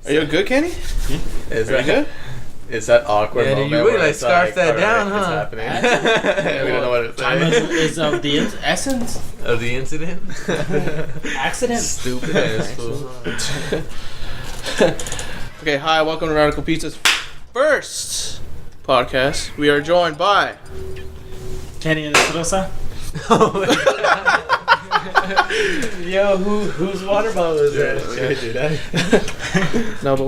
Are you good, Kenny? Is Are you good? It's that awkward moment. You really where scarf that down, it's huh? happening. We don't know what it's Time is of the essence. Of the incident? Accident. Stupid ass fool. Okay, hi, welcome to Radical Pizza's first podcast. We are joined by Kenny and Rosa. Yo, whose water bottle is that? No, but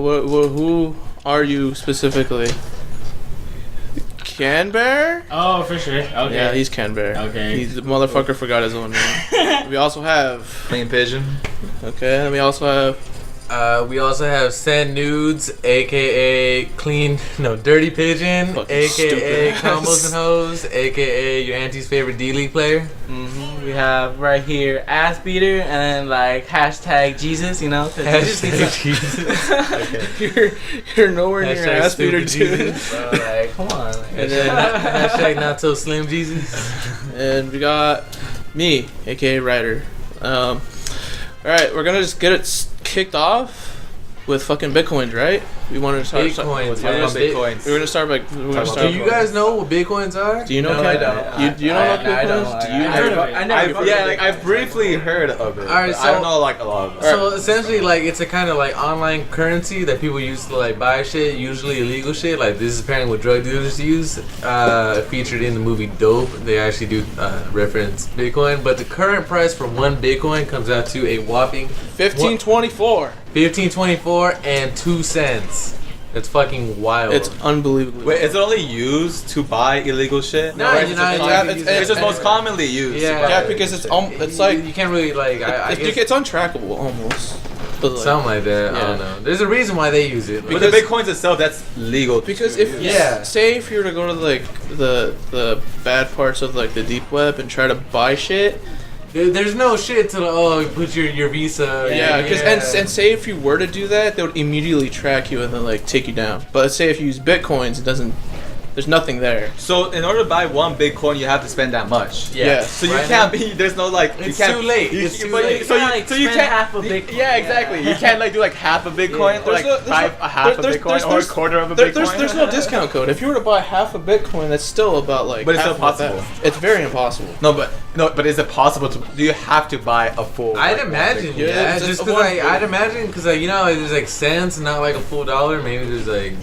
who are you specifically? Kenbear? Oh, for sure. Okay. Yeah, he's Kenbear. Okay. He's the motherfucker forgot his own name. We also have Clean Pigeon. okay, and we also have We also have Send Nudes, aka Dirty Pigeon, Fucking aka stupid Combos and Hoes, aka your auntie's favorite D-League player. We have right here ass beater and like hashtag Jesus, you know. Hashtag Jesus. Okay. you're nowhere near Hashtag ass beater, stupid dude. Jesus. Bro, like, come on. And then Hashtag not so slim Jesus. and we got me, aka RyDer. All right, we're gonna just get it kicked off with fucking bitcoins, right? We wanted to start. Bitcoins. We're gonna, Bitcoins. we're gonna start by. Do you guys know what Bitcoins are? Do you know? No, Ken? I don't. Do you know about I don't. bitcoins? Do you? I heard of it. I never I've briefly heard of it. Alright, but I don't know like a lot of it. So essentially, like, it's a kind of like online currency that people use to like buy shit, usually illegal shit. Like this is apparently what drug dealers use. Featured in the movie Dope, they actually do reference Bitcoin. But the current price for one Bitcoin comes out to a whopping $15.24. $15.24 and 2 cents. That's fucking wild. It's unbelievable. Wait, is it only used to buy illegal shit? No, it's you're not. just- It's just most commonly used. Yeah. Yeah, because it's like you can't really like. I guess it's untrackable almost. But like, something like that. I don't Yeah. know. There's a reason why they use it. But the bitcoins itself, that's legal. because to if use. Yeah. say if you were to go to like the bad parts of like the deep web and try to buy shit. There's no shit to put your Visa. Yeah, because and say if you were to do that, they would immediately track you and then like take you down. But say if you use bitcoins, it doesn't. There's nothing there. So in order to buy one Bitcoin, you have to spend that much. Yeah. So you Right can't now- be. There's no like. It's you can't, too late. You, It's too but late. You, so you, like, so you spend can't. half a Bitcoin. Yeah, exactly. You can't like do like half a Bitcoin or like There's no- a half a there's- Bitcoin or a quarter of a Bitcoin. There's no discount code. If you were to buy half a Bitcoin, that's still about like. But it's half still of that. possible. It's very impossible. No, but is it possible to? Do you have to buy a full? I'd like, imagine, Bitcoin? Yeah, yeah. it's Just a because one- I'd imagine, because like, you know, like, there's like cents, not like a full dollar. Maybe there's like.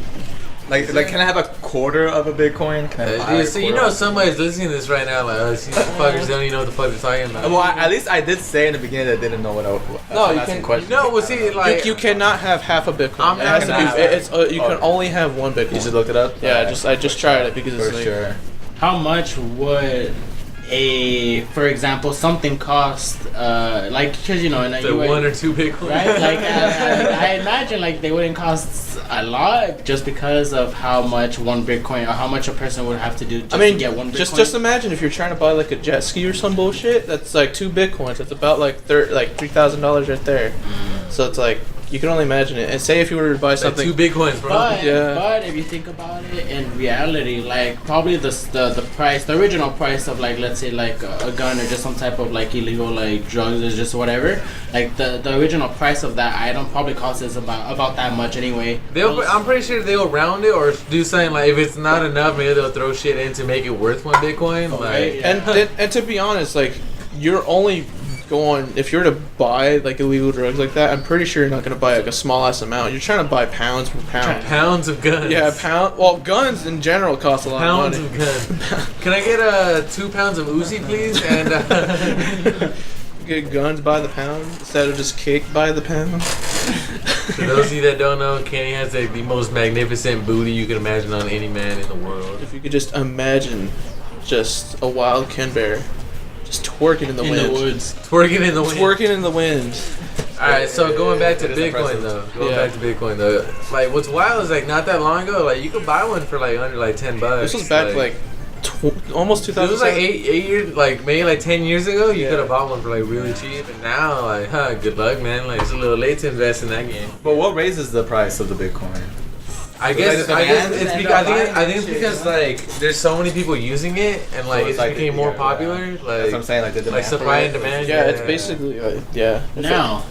Like, can I have a quarter of a Bitcoin? Can I buy a So you quarter know, of a- somebody's listening to this right now. Like, these fuckers don't even know what the fuck they're talking about. Well, at least I did say in the beginning that I didn't know what I was. No, you asking can- questions. No, well, see, like You cannot have half a Bitcoin. I'm It has to not- be. It's you can only have one Bitcoin. You just looked it up. Yeah, I just tried it because for it's like, sure. How much would for example, something cost? Like, because you know, in the the US, one or two Bitcoin. right? Like, I imagine like they wouldn't cost a lot just because of how much one Bitcoin or how much a person would have to do just to get one Bitcoin. just imagine if you're trying to buy like a jet ski or some bullshit. That's like 2 Bitcoins. It's about like $3,000 right there. So it's like you can only imagine it. And say if you were to buy Like something. 2 Bitcoins, bro. But if you think about it in reality, like probably the price, the original price of like, let's say like a gun or just some type of like illegal like drugs or just whatever, like the original price of that item probably costs us about that much anyway. I'm pretty sure they'll round it or do something like if it's not enough, maybe they'll throw shit in to make it worth 1 Bitcoin. Like, Yeah. And to be honest, like you're only going if you're to buy like illegal drugs like that. I'm pretty sure you're not gonna buy like a small ass amount. You're trying to buy pounds per pound. pounds of guns. Yeah, pound. Well, guns in general cost a lot Pounds of of money. guns. Can I get 2 pounds of Uzi, please? And Get guns by the pound instead of just cake by the pound. for those of you that don't know, Kenny has like the most magnificent booty you can imagine on any man in the world. If you could just imagine, just a wild Kenbear, just twerking in the In wind. the woods. Twerking in the wind. Twerking in the wind. Alright, so going back to It is Bitcoin impressive. though. Going Yeah. back to Bitcoin though. Like what's wild is like not that long ago, like you could buy one for like under like $10. This was back like almost It was 2007. like eight years, like maybe like 10 years ago. You Yeah. could have bought one for like really cheap, and now like, good luck, man. Like it's a little late to invest in that game. But what raises the price of the Bitcoin? I guess it's the it's demand? because I think it's because like there's so many people using it, and like So it's it's like became the- more yeah, popular. That's what I'm Like saying. Like the demand like supply for it. and demand. Yeah, it's basically yeah. Now,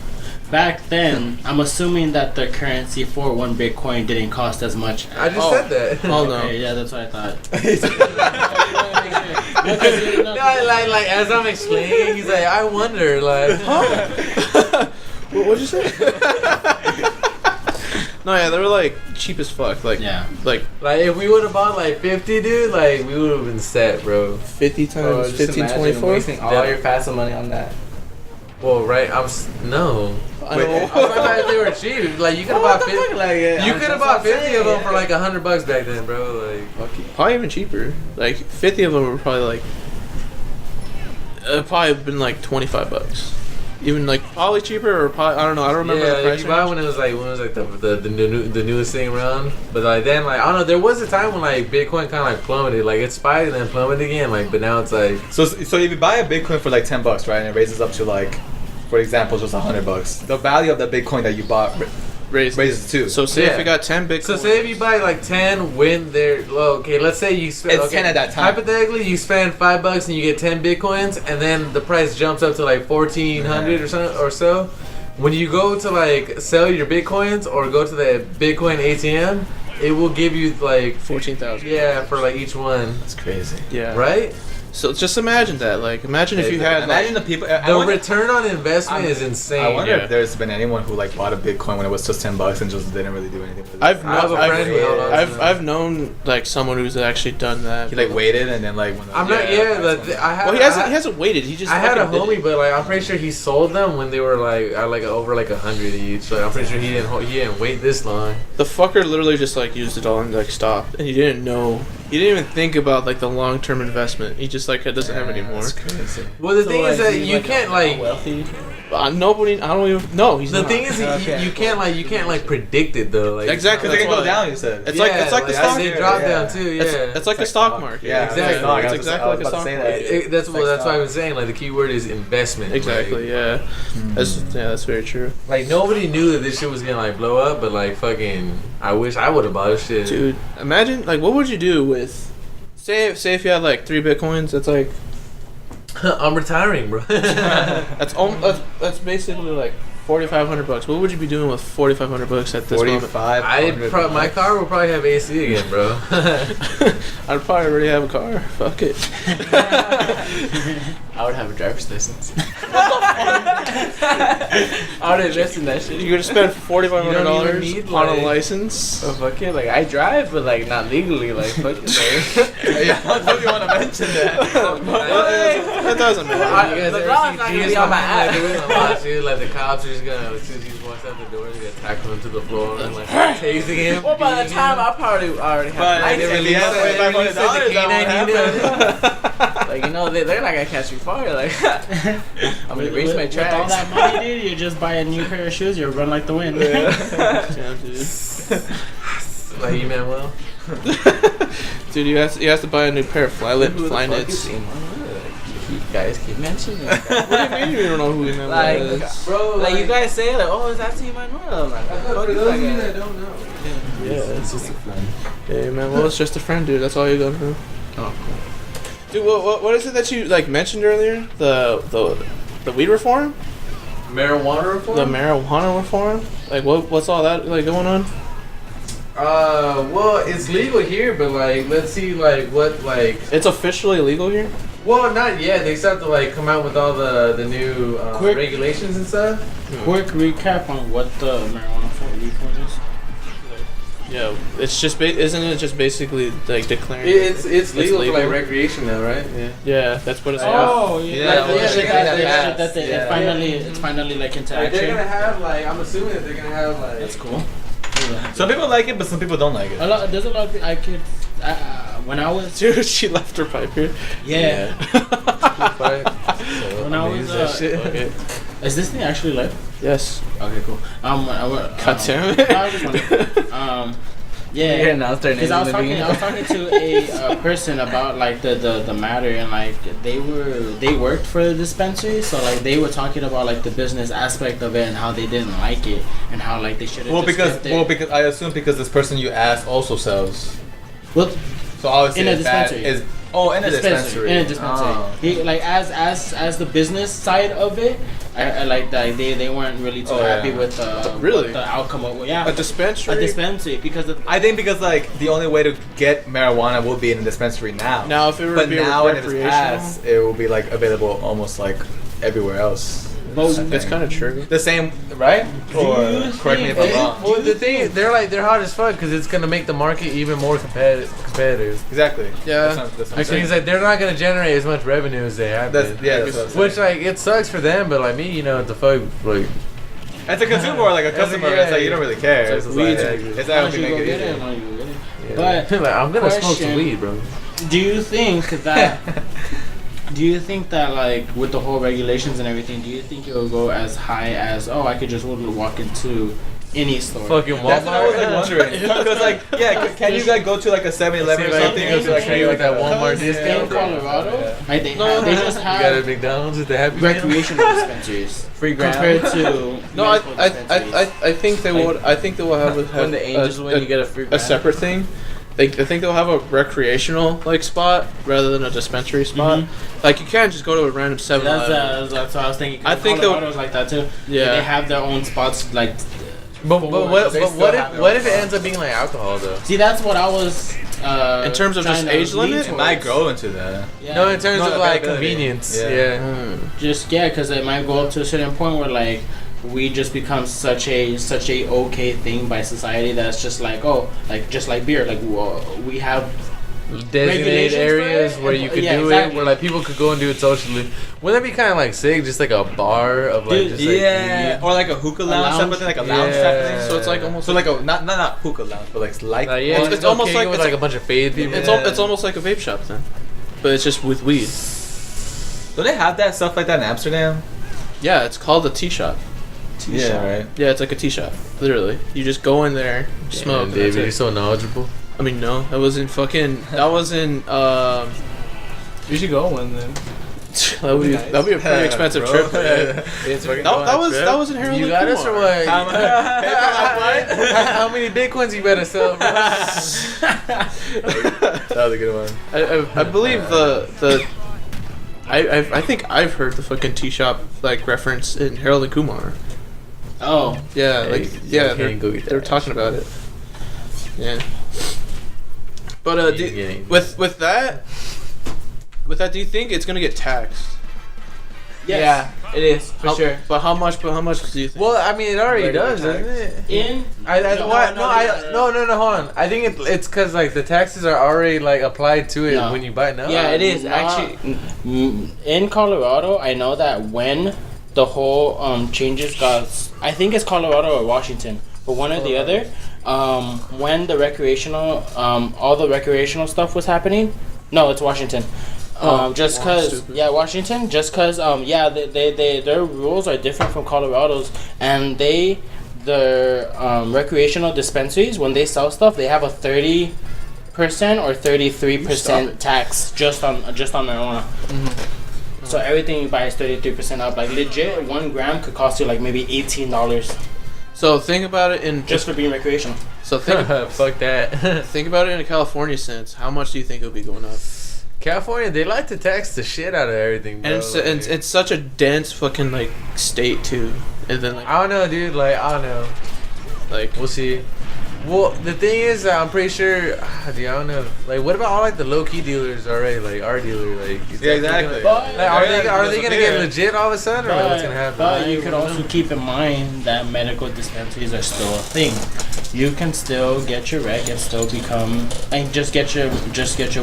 back then, I'm assuming that the currency for one Bitcoin didn't cost as much. I just said that. Oh no. Okay, yeah, that's what I thought. No, like as I'm explaining, he's like, I wonder, like, What'd you say? No, yeah, they were like cheap as fuck. Like, Yeah. like if we would have bought like 50, dude, like we would have been set, bro. 50 Bro, times just 15, imagine 24. wasting all your FAFSA money on that. Well, right? no. I know. I thought they were cheap. Like you could have bought 50. You could have bought 50 of them for like $100 back then, bro. Like, Probably even cheaper. Like 50 of them were probably like. Probably been like $25. Even like probably cheaper or probably I don't know. I don't remember the yeah, price. you buy when it was like the newest thing around. But like then like I don't know. There was a time when like Bitcoin kind of like plummeted. Like it spiked and then plummeted again. Like but now it's like So if you buy a Bitcoin for like $10, right, and it raises up to like, for example, just $100, the value of the Bitcoin that you bought raises too. So say if you got 10 Bitcoin. So say if you buy like 10 when they're low, okay, let's say you spend It's 10 at that time. Hypothetically, you spend $5 and you get 10 Bitcoins, and then the price jumps up to like 1,400 or so. When you go to like sell your Bitcoins or go to the Bitcoin ATM, it will give you like 14,000. yeah for like each one, That's crazy. Yeah. right? So just imagine that. Like imagine if you had. Imagine the people. The return on investment is insane. I wonder Yeah. if there's been anyone who like bought a Bitcoin when it was just $10 and just didn't really do anything with it. I've I have a friend who held on to them. I've known like someone who's actually done that. He like waited and then like when I'm not. Yeah, I had. Well, he hasn't waited. He just. I had a fucking did homie, it. but like I'm pretty sure he sold them when they were like at like over like 100 each. Like I'm pretty sure he didn't wait this long. The fucker literally just like used it all and like stopped, and he didn't know. He didn't even think about like the long term investment. He just like doesn't have any more. That's crazy. Well, the thing is that you can't like. wealthy. Nobody. I don't even. No, he's The not. thing is, Okay. you can't like predict it though. Like Exactly. Because they can That's go why- down. You said. It's like the stock. They market. drop Yeah. down too. Yeah, It's like the stock market. Yeah, exactly. No, I It's was exactly like a about to stock say market. that. That's It's like that's why I stock. was saying like the key word is investment. Exactly. Yeah. That's very true. Like nobody knew that this shit was gonna like blow up, but like fucking, I wish I would have bought this shit. Dude, imagine like what would you do with, say if you had like 3 Bitcoins? That's like I'm retiring, bro. that's basically like $4,500. What would you be doing with $4,500 at this moment? 45. My car will probably have AC again, bro. I'd probably already have a car. Fuck it. I would have a driver's license. I would invest in that shit. You're gonna spend You don't even $4,500 need, on a like- license. Oh, fuck it. Like, I drive, but, like, not legally. Like, fuck it. Like. Yeah, I don't want to mention that. That doesn't matter. You guys The ever dog's see not gonna Pigeon be on my behind, ass. like, they're gonna watch you, like the cops are just gonna, as soon as he just walks out the door, they're gonna tackle him to the floor and like tasing him. Well, by the beating time him. I probably already have But my They if license. you have release it, $4,500, the canine that won't unit. Like, you know, they're not gonna catch me far. Like, I'm gonna erase my With all tracks. that money, dude, you just buy a new pair of shoes, you run like the wind. Damn, dude. Like you man, well. Dude, you have to buy a new pair of fly nets. You guys keep mentioning it. What do you mean you don't know who Emmanuel Like, is? Bro, Like, you guys say, like, oh, is that Emmanuel? I'm like, fuck for is those that of you guy? that don't know. Yeah, it's just a friend. Hey, man, well, it's just a friend, dude. That's all you got for. Oh, Dude, what is it that you like mentioned earlier? The weed reform? Marijuana reform? The marijuana reform? Like what's all that like going on? Well, it's legal here, but like, let's see, like, what, like, It's officially illegal here? well, not yet. They still have to like come out with all the new Quick. regulations and stuff. Quick recap on what the marijuana reform is. Yeah, it's just isn't it just basically like declaring It's legal for legal? like recreation now, right? Yeah. Yeah, that's what it's Oh, Yeah, yeah, well, yeah, shit that- that that- passed. that- Yeah. it's finally like into Like, they're action. gonna have like, I'm assuming that they're gonna have like. That's cool. Some people like it, but some people don't like it. There's a lot of I could when I was Dude, she left her pipe here. yeah. So, When I was Okay. is this thing actually live? Yes. Okay, cool. God damn it. I was wondering, Yeah, yeah. now it's their name Because I in was the beginning. talking to a person about like the matter, and like they worked for the dispensary, so like they were talking about like the business aspect of it and how they didn't like it and how like they should have. Because I assume because this person you asked also sells. well, So obviously in a it's bad. dispensary. Oh, in a dispensary. In a dispensary. Oh. He like as the business side of it, I like that they weren't really too happy with Really? what the outcome of A dispensary. a dispensary because of I think because like the only way to get marijuana will be in a dispensary now. Now, if it were but to be now in its recreational, past, it will be like available almost like everywhere else. it's kind of true. The same, right? Or correct me if I'm wrong. Well, the thing they're hot as fuck because it's gonna make the market even more competitive. Exactly. Yeah. That's what I'm Which saying. means like they're not gonna generate as much revenue as they have been. That's what I'm Which saying. like it sucks for them, but like me, you know, the fuck, like As a consumer or like a customer, it's like you don't really care. It's, It's like, weed. it's how how much we you make go it get it, easier. how you get it. yeah. But like, I'm gonna smoke some question- weed, bro. Do you think that? Do you think that like with the whole regulations and everything, do you think it will go as high as I could just walk into any store? Fucking That's what I was like Walmart. wondering. Because like, yeah, can you like go to like a 7-Eleven or See if something? anything and else will trade with that Walmart Because discount. in Colorado, like they just You got a have McDonald's with the Happy Meal? recreational dispensaries Free ground. compared to No, medical dispensaries. I think they Like, would. I think they will have When the Angels win, you get a free a ground. separate thing. I think they'll have a recreational like spot rather than a dispensary spot. Like you can't just go to a random 7-Eleven. That's what I was thinking. I think they'll- Colorado's like that too. Yeah. They have their own spots. Like, But what They but still what have if their what own if it fun. ends up being like alcohol though? see, that's what I was. In terms of just trying to age lean limit? It might towards. grow into that. Yeah. No, in terms No, of like availability. convenience. Yeah. Yeah. Just because it might go up to a certain point where like we just become such a okay thing by society that's just like just like beer, like we have Designated regulations for areas it? where you could Yeah, do exactly. it, where like people could go and do it socially. Wouldn't that be kind of like sick? Just like a bar of like Dude, just like Yeah, weed? or like a hookah lounge type of thing, like a lounge type of thing. So it's like almost So like a not hookah lounge, but like Like, yeah, it's almost like with it's like a bunch of faded people. it's almost like a vape shop then, but it's just with weed. do they have that stuff like that in Amsterdam? Yeah, it's called a tea shop. Yeah, right. Yeah, it's like a tea shop. Literally, you just go in there, smoke. Damn, and that's David, you're it. so knowledgeable. I mean, no, that was in fucking. That was in. You should go one then. That'd be a pretty expensive Bro. trip. It's fucking That was in Harold. You and got us or Kumar. what? How How many bitcoins you better sell, bro? That was a good one. I believe the. I think I've heard the fucking tea shop like reference in Harold and Kumar. oh Yeah, Hey, like you yeah, can't go get they're that talking about it. Yeah. But You ain't getting- with that, do you think it's gonna get taxed? Yeah, it is for How- sure. But how much? But how much do you think? Well, I mean, it already Regular does, doesn't it? in No, hold on. I think it's because like the taxes are already like applied to it No. when you buy it now. Yeah, it is Nah. actually. in Colorado, I know that when the whole changes got, I think it's Colorado or Washington, but one or the other. When the recreational, all the recreational stuff was happening. No, it's Washington. Just cause, Washington. Just cause, they their rules are different from Colorado's, and their recreational dispensaries when they sell stuff, they have a 30% or 33% tax just on marijuana. So everything you buy is 33% up. Like legit, 1 gram could cost you like maybe $18 So think about it in just for being recreational. So think Fuck that. think about it in a California sense. How much do you think it would be going up? California, they like to tax the shit out of everything, bro. And it's such a dense fucking like state too. And then like I don't know, dude. Like, I don't know. like We'll see. Well, the thing is, I'm pretty sure. Dude, I don't know. Like, what about all like the low key dealers already? Like our dealer, like is Yeah, that gonna- exactly. But- Like, are they gonna get legit? legit all of a sudden, or what's gonna happen? But you could also keep in mind that medical dispensaries are still a thing. You can still get your rec and still become and just get your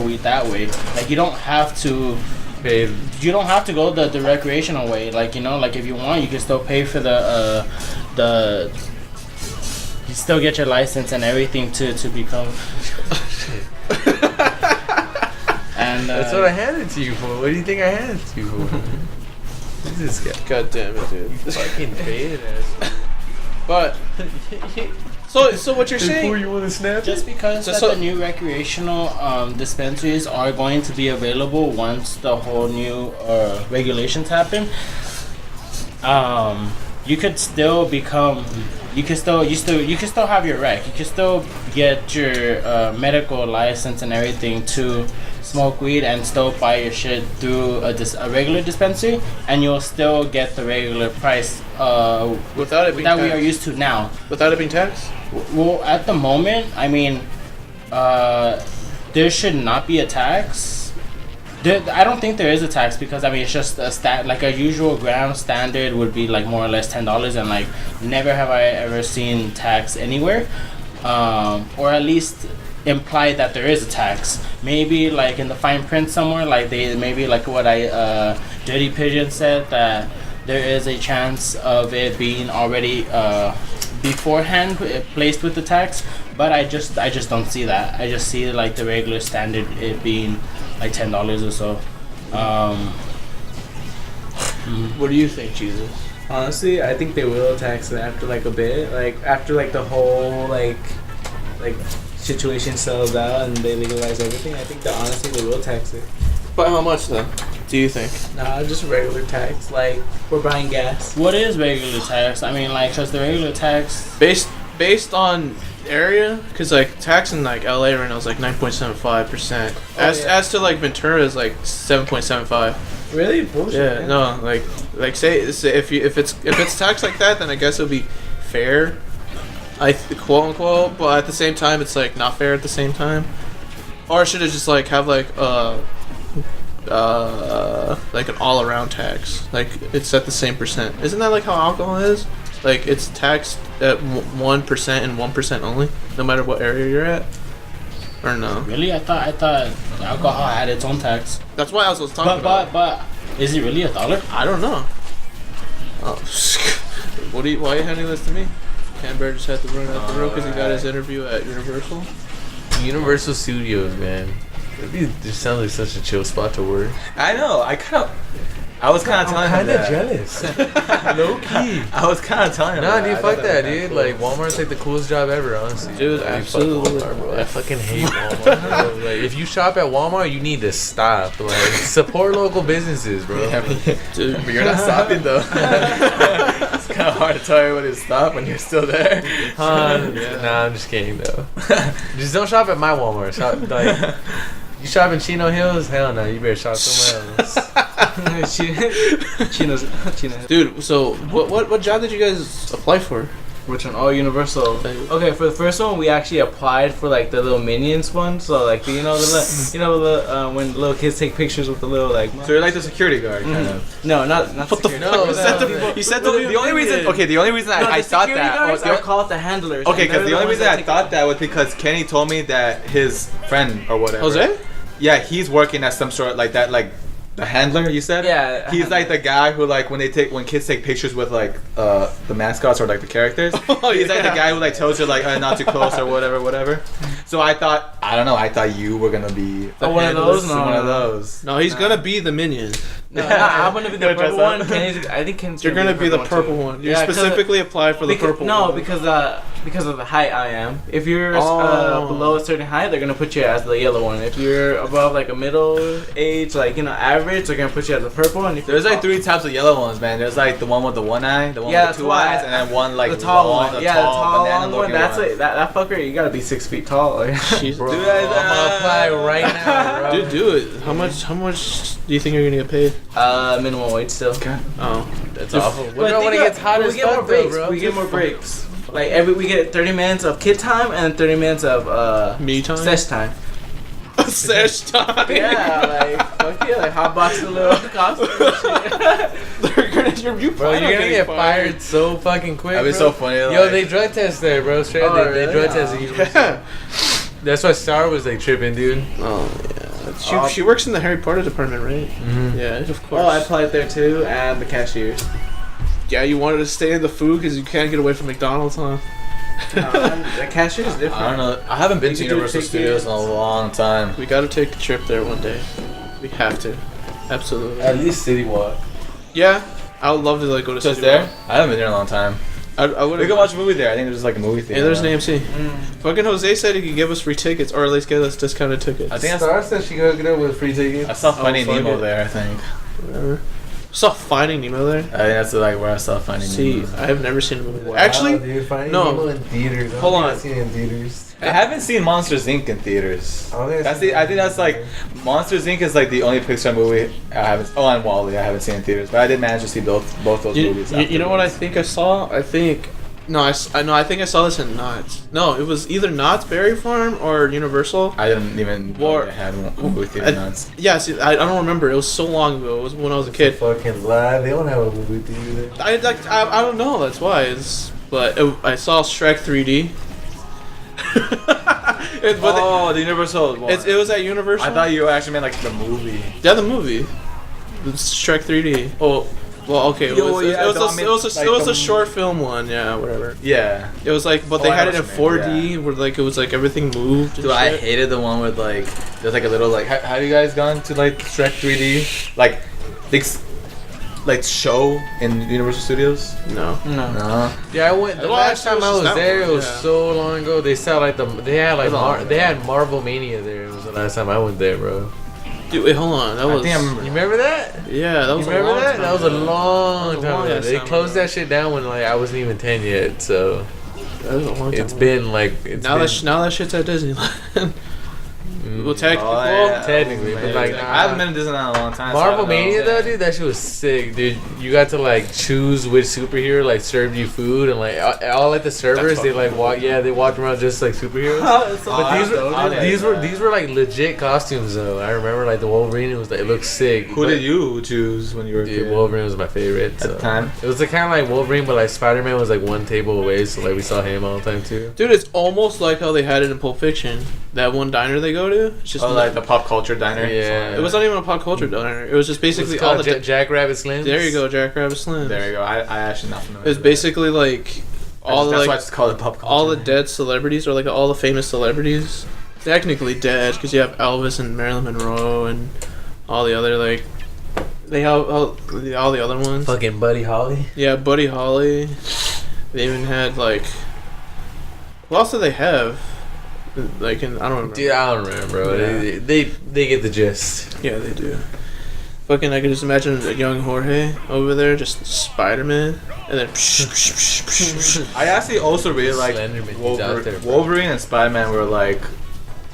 weed that way. Like you don't have to Paid. you don't have to go the recreational way. Like like if you want, you can still pay for the you still get your license and everything to become. And That's what I handed to you for. What do you think I handed it to you for? Who's this guy? God damn it, dude. Fucking paid ass. But so what you're saying? you want to snap just because So- the new recreational dispensaries are going to be available once the whole new regulations happen, you could still become. You can still have your rec. You can still get your medical license and everything to smoke weed and still buy your shit through a regular dispensary, and you'll still get the regular price without it being that we taxed. are used to now. Without it being taxed? Well, at the moment, I mean, there should not be a tax. I don't think there is a tax because I mean it's just like a usual gram standard would be like more or less $10, and like never have I ever seen tax anywhere, or at least imply that there is a tax. Maybe like in the fine print somewhere, like maybe like what Dirty Pigeon said, that there is a chance of it being already beforehand placed with the tax, but I just don't see that. I just see like the regular standard, it being like $10 or so. What do you think, Jesus? Honestly, I think they will tax it after like a bit, like after like the whole like situation settles out and they legalize everything. I think that honestly they will tax it. But how much then? Do you think? Nah, just regular tax. Like we're buying gas. What is regular tax? I mean, like, cause the regular tax Based on area, because like tax in like LA right now is like 9.75%. As to like Ventura is like 7.75. Really? Bullshit. Yeah, man. no, like say if it's taxed like that, then I guess it'll be fair, quote unquote. But at the same time, it's like not fair at the same time. Or should it just like have like an all around tax? Like it's at the same percent. Isn't that like how alcohol is? Like it's taxed at 1% and 1% only, no matter what area you're at. Or no? really? I thought alcohol had its own tax. That's why I was talking about. But is it really $1? I don't know. Oh, why are you handing this to me? Kenbear just had to run out the room because he got his interview at Universal. Universal Studios, man. This sounds like such a chill spot to work. I know. I was kind of telling him that. jealous. Low key. I was kind of telling him. Nah, that. dude, I fuck thought that, was dude. kinda Like, cool. Walmart's like the coolest job ever, honestly. Dude, Fuck absolutely. Walmart, bro. I fucking hate Walmart, bro. Like, if you shop at Walmart, you need to stop. Like, support local businesses, bro. Yeah, Dude. but you're not stopping though. It's kind of hard to tell everybody to stop when you're still there. Nah, I'm just kidding, though. Just don't shop at my Walmart. Shop, like, you shop in Chino Hills? Hell no, you better shop somewhere else. Chino's. Dude, so what job did you guys apply for? Which one? Oh, Universal. Okay, for the first one, we actually applied for like the little Minions one. So like, when little kids take pictures with the little like. So you're like the security guard, kind of. No, not What the security. fuck? No, You said no, You said the only reason. Okay, the only reason I thought that. Was I call it the handlers. Okay, and they're because the only ones reason that I take thought that was because Kenny told me that his friend or whatever. Jose? Yeah, he's working at some sort like that, like the handler. You said. Yeah, He's like the guy who like when kids take pictures with like the mascots or like the characters. Oh, He's like the yeah. guy who like tells you like not too close or whatever. So I thought I thought you were gonna be one of those? one No. of those. No, he's gonna be the minion. No, I'm gonna be the You're purple dressed one. up. I think Ken's You're gonna be the purple too. one. You Yeah, 'cause specifically applied for the purple No, one. because of the height I am. If you're Oh. below a certain height, they're gonna put you as the yellow one. If you're above like a middle age, like average, they're gonna put you as the purple one. If There's you're like 3 types of yellow ones, man. There's like the one with the one eye, the one Yeah, with the the 2 tall eyes, eye. and then one like the tall long, one. the Yeah, the tall banana long one. looking That's it. That fucker, you gotta be 6 feet tall. Like. Jeez. Bro, Dude, I'm gonna apply right now, bro. Dude, do it. How much do you think you're gonna get paid? Minimum wage still. Oh, That's awful. But What about when it think gets hot we as get more fuck, though, breaks. bro? We get more breaks. Like we get 30 minutes of kid time and 30 minutes of me time. sesh time. Sesh time. Yeah, like fuck yeah, like hotbox the little costume and shit. They're gonna you Bro, you're gonna get fired so fucking quick. That'd be bro. so funny. Yo, like- they drug test there, bro. Straight up, Oh, they really? drug test you. Yeah. That's why Star was like tripping, dude. Oh yeah. She works in the Harry Potter department, right? Mm-hmm. Yeah, of course. Oh, I applied there too, and the cashiers. Yeah, you wanted to stay in the food because you can't get away from McDonald's, huh? The cashier is different. I don't know. I haven't been You to could do Universal tickets. Studios in a long time. We gotta take a trip there one day. We have to. Absolutely. At least City Walk. Yeah, I would love to like go to Just City there? Walk. I haven't been there in a long time. I would. We could watch a movie there. I think there's like a movie theater. Yeah, there's an now. AMC. Fucking Jose said he could give us free tickets, or at least give us discounted tickets. I think Star said she could get it with free tickets. I saw Finding fuck Nemo it. there. I think. Whatever. saw Finding Nemo there. I think that's like where I saw Finding See, Nemo. I have never seen a movie. Wow, Actually, dude, Finding no. Nemo in theaters. Hold on. I've seen it in theaters. I haven't seen Monsters Inc. in theaters. I don't think I've That's seen the. I think that's like Monsters Inc. is like the only Pixar movie I haven't. Oh, and Wall-E I haven't seen in theaters, but I did manage to see both those movies. You know what I afterwards. think I saw? I think I think I saw this in Knott's. No, it was either Knott's Berry Farm or Universal. I didn't even know Or- they had one movie theater nuts. Yeah, see, I don't remember. It was so long ago. It was when I was a kid. Fucking lie. They don't have a movie theater. I don't know. That's why. I saw Shrek 3D. The Universal one. It was at Universal. I thought you actually meant like the movie. Yeah, the movie. It's Shrek 3D. Oh, well, okay. It Yo, was, yeah, it was, I mean, it was, a, like it was the a short film one. Yeah, whatever. Yeah. It was like, but Oh, they I had know it in what you mean, 4D, where like it was like everything moved. And Dude, I shit. hated the one with like there's like a little like have you guys gone to like Shrek 3D like big like show in Universal Studios? No. No. Yeah, I went. The Well, last actually, time I it was was just that there, one, it was yeah. so long ago. They saw like they had like It was long they ago. had Marvel Mania there. It was the last time I went there, bro. Dude, wait, hold on. That I was. think I remember. You remember that? Yeah, that You was. remember a long that? time That was a ago. long That was a time long ago. ass They time closed ago. that shit down when like I wasn't even 10 yet. So That was a long time it's ago. been like it's now been, now that shit's at Disneyland. Well, technically, Oh, yeah. technically, but, like, I haven't been to Disneyland in a long time. so I Marvel don't know. Mania though, dude, that shit was sick, dude. You got to like choose which superhero like served you food, and like all like the servers, they like walk, they walked around just like superheroes. But these were like legit costumes though. I remember like the Wolverine, it was like it looked sick. Who did you choose when you were a Dude, kid? Wolverine was my favorite. At So. the time? It was kind of like Wolverine, but like Spider-Man was like one table away, so like we saw him all the time too. dude, it's almost like how they had it in Pulp Fiction. That one diner they go to. It's just Oh, like the pop culture diner? Yeah. It was not even a pop culture diner. It was just basically It's all called the. Jackrabbit Slims. There you go, Jackrabbit Slim. There you go. I actually not familiar. It was with that. basically like all the That's why like it's called a pop culture. all the dead celebrities, or like all the famous celebrities. Technically dead, because you have Elvis and Marilyn Monroe and all the other like. They have all the other ones. Fucking Buddy Holly. Yeah, Buddy Holly. They even had like. What else did they have? Like I don't remember. Dude, I don't remember, bro. Yeah. They get the gist. Yeah, they do. Fucking, I can just imagine a young Jorge over there, just Spider-Man, and then. I actually also really like Slenderman, he's out there, bro. Wolverine and Spider-Man were like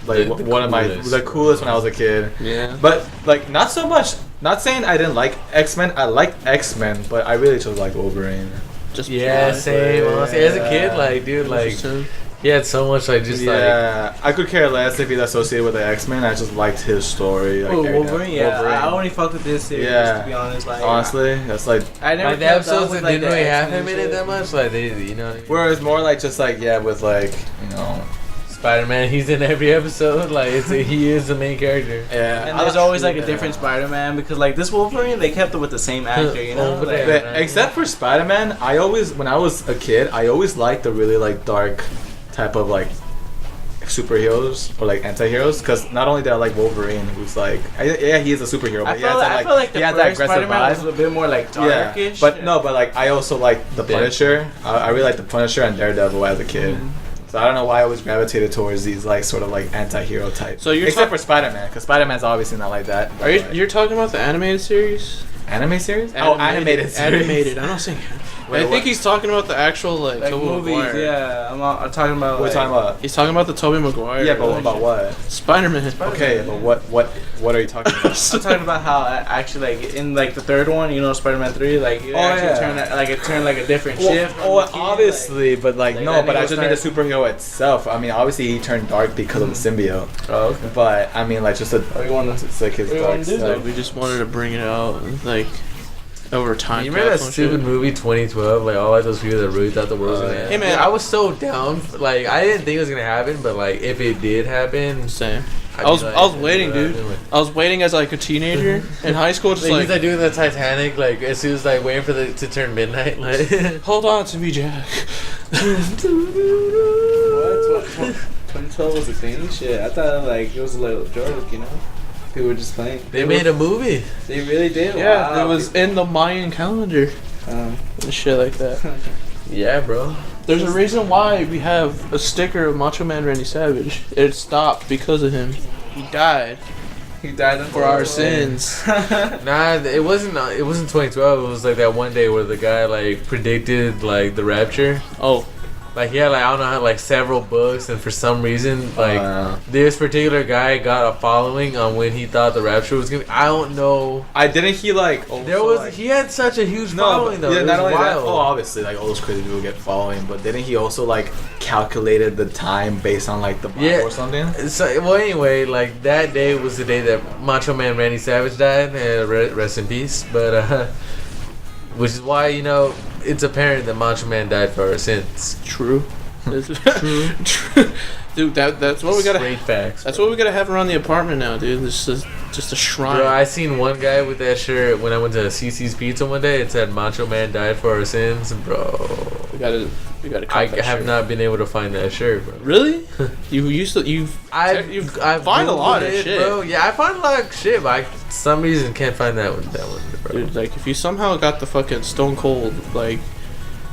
The one of my coolest. the coolest when I was a kid. Yeah. But like not so much. Not saying I didn't like X-Men. I liked X-Men, but I really just like Wolverine. Just Yeah, fly. same. Honestly, as a kid, Yeah. like, dude, like, Just him. he had so much, like, just like. Yeah, I could care less if he's associated with the X-Men. I just liked his story. Like, Oh, everything. Wolverine, yeah. Wolverine. I only fucked with this series, Yeah. to be honest. Like, Honestly, that's like. I never Like the kept up episodes with, that like, didn't the really have X-Men him in it shit. that much, like they, you know, Whereas more like just like with like Spider-Man, he's in every episode. Like he is the main character. yeah. And there's always like a different Spider-Man because like this Wolverine, they kept it with the same actor, you know. Over Like, there. But except for Spider-Man, I always when I was a kid, I always liked the really like dark type of like superheroes or like anti-heroes because not only did I like Wolverine, who's like yeah he is a superhero, but I feel like the he has that first aggressive Spider-Man was vibe. a bit more like darkish. But no, but like I also like the Yeah. Punisher. I really like the Punisher and Daredevil as a kid. So I don't know why I always gravitated towards these like sort of like anti-hero type. So you're except for Spider-Man, because Spider-Man's obviously not like that. Are you? But, like, You're talking about the animated series? anime series? Oh, animated series. Animated. I'm not saying. Wait, I think what? he's talking about the actual like, like Tobey movies, Maguire. yeah. I'm talking about. What are we like, talking about? He's talking about the Tobey Maguire. Yeah, but what about what? Spider-Man. Okay, but what are you talking about? I'm talking about how actually like in like the third one, you know, Spider-Man 3, like it turned like a different shift. Oh, on the kid, obviously, but like like, no, then but he I was just mean the superhero itself. I mean, obviously he turned dark because of the symbiote. Oh, okay. But I mean, like just a, Oh, you wanna? it's like his What do you dark wanna do, side. Like, we just wanted to bring it out, like, over time. You remember that capsule and stupid shit. movie 2012? Like all like those people that really thought the world was gonna end. Hey, man, Dude, I was so down. Like I didn't think it was gonna happen, but like if it did happen, Same. I'd I was be like, I was waiting, dude. Like, I was waiting as like a teenager in high school, just he's like, like doing the Titanic, like as soon as like waiting for the to turn midnight. Like hold on to me, Jack. What? 2012 was a thing? Shit, I thought like it was a little joke, you know. People were just playing. they made a movie. They really did. Yeah, Wow. it was in the Mayan calendar and shit like that. Yeah, bro. There's a reason why we have a sticker of Macho Man Randy Savage. It stopped because of him. He died. He died for our sins. Nah, it wasn't 2012. It was like that one day where the guy like predicted like the rapture. Oh, Like he had like I don't know how like several books, and for some reason like this particular guy got a following on when he thought the rapture was gonna. I don't know. Didn't he like? There was he had such a huge following though. Yeah, It not was only that. wild. Oh, obviously, like all those crazy people get following, but didn't he also like calculated the time based on like the Bible or something? So well, anyway, like that day was the day that Macho Man Randy Savage died. Rest in peace. But which is why it's apparent that Macho Man died for our sins. true. True. Dude, that's what we gotta. Straight facts. That's what we gotta have around the apartment now, dude. This is just a shrine. Bro, I seen one guy with that shirt when I went to CC's Pizza one day. It said "Macho Man died for our sins," bro. we gotta. I cut that have shirt. not been able to find that shirt, bro. Really? You I find a lot of Googled it, shit, bro. Yeah, I find a lot of shit, but I for some reason can't find that one, bro. Dude, like if you somehow got the fucking Stone Cold like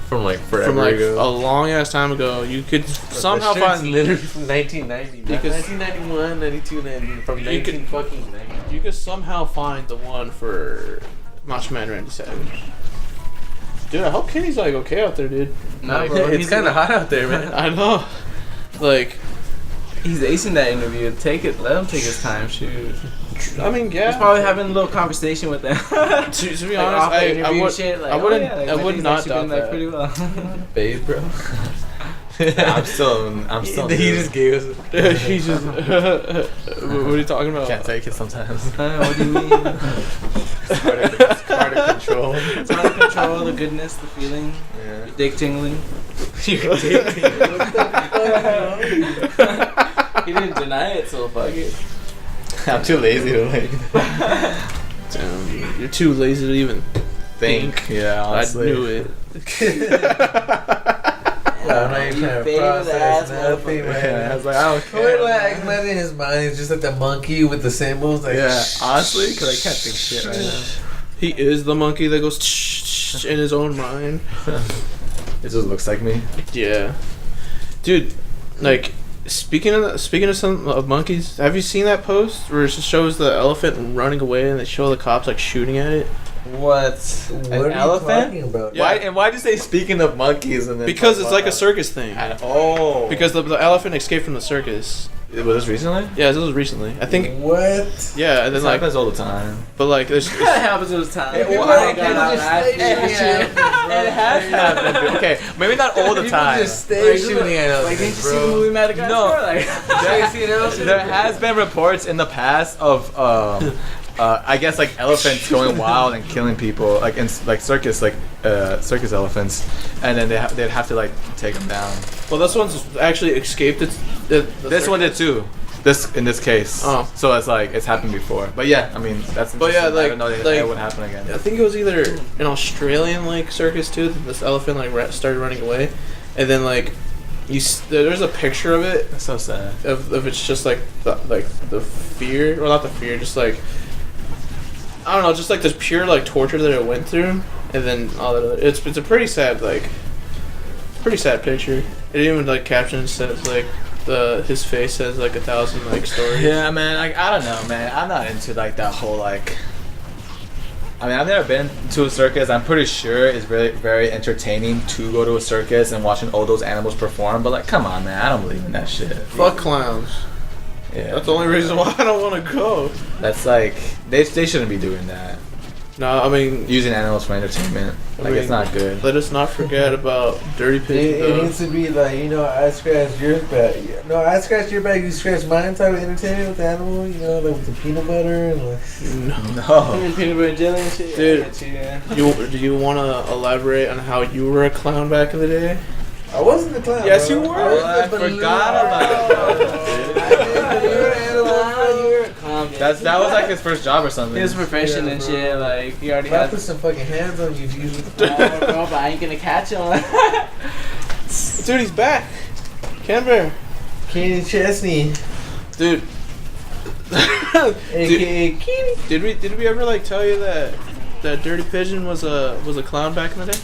From like forever from like ago. a long ass time ago, you could somehow The shirt's find literally from 1990, Because- 1991, 92, 90, from You 19 could- fucking 90. you could somehow find the one for Macho Man Randy Savage. Dude, I hope Kenny's like okay out there, dude. No, bro. It's kind of hot out there, man. I know. Like, He's acing that interview. Take it. Let him take his time. Shoot. I mean, yeah. He's probably having a little conversation with them. to be Like, honest, off the I interview would. shit, like, I wouldn't. oh, yeah, like, I my would thing's not actually doubt been, like, that. pretty well. Babe, bro. I'm still. He just gave us. He's just. What are you talking about? Can't take it sometimes. What do you mean? It's part of control. It's out of control. The goodness, the feeling, Yeah. your dick tingling. Your dick. He didn't deny it, so fuck it. I'm too lazy to like Damn, you're too lazy to even think. Yeah, honestly. I knew it. I'm not even trying to famous ass process nothing, motherfucker. man. Yeah, I was like, I don't Wait, care. like, imagine his mind is just like the monkey with the symbols. Like, Yeah, honestly, because I can't think shit right now. He is the monkey that goes in his own mind. It just looks like me. Yeah, dude. Like speaking of some of monkeys, have you seen that post where it just shows the elephant running away and they show the cops like shooting at it? What? What An are you elephant? talking about? Yeah. Why'd you say speaking of monkeys and then Because talk it's like a about circus thing. Oh. Because the elephant escaped from the circus. was this recently? Yeah, this was recently. I think. What? Yeah, and This then like, happens all the time. but like, there's. That happens all the time. Hey, People why- ain't got people no just life. stay Yeah. shooting, It has happened. Okay, maybe not all the People time. just stay Like, shooting at Like, didn't you us, see the bro. movie Madagascar? No. Like, There has been reports in the past of I guess like elephants going wild and killing people, like in like circus elephants, and then they'd have to like take them down. Well, this one's actually escaped. This one did too. In this case. Oh. So it's like it's happened before. But yeah, I mean that's. But yeah, interesting. I didn't know like- that would happen again. I think it was either an Australian like circus too. That this elephant like started running away, and then like there's a picture of it That's so sad. of it's just like the fear, or not the fear, just like I don't know, just like this pure like torture that it went through, and then all that. It's a pretty sad picture. It even like caption says like his face has like 1,000 like stories. Yeah, man. Like I don't know, man. I'm not into like that whole like. I mean, I've never been to a circus. I'm pretty sure it's very, very entertaining to go to a circus and watching all those animals perform. But like, come on, man. I don't believe in that shit. Fuck clowns. Yeah. That's the only reason why I don't want to go. That's like they shouldn't be doing that. No, I mean, Using animals for entertainment. Like it's not good. let us not forget about Dirty Pigeon. It though. needs to be like, I scratched your back. No, I scratched your back, you scratched mine type of entertainment with the animal, like with the peanut butter and like. No. peanut butter and jelly and shit. Dude. I get you, yeah. Do you want to elaborate on how you were a clown back in the day? I wasn't the clown. Yes, bro. you were. I I forgot about it. You were an animal. You're a clown, yeah. That was like his first job or something. His profession Yeah, and bro. shit. Like he already If I had. put some fucking hands on you, you. Oh, bro, but I ain't gonna catch him. Dude, he's back. Kenbear. Kenny Chesney, Dude. aka Kenny. Did we ever like tell you that Dirty Pigeon was a clown back in the day?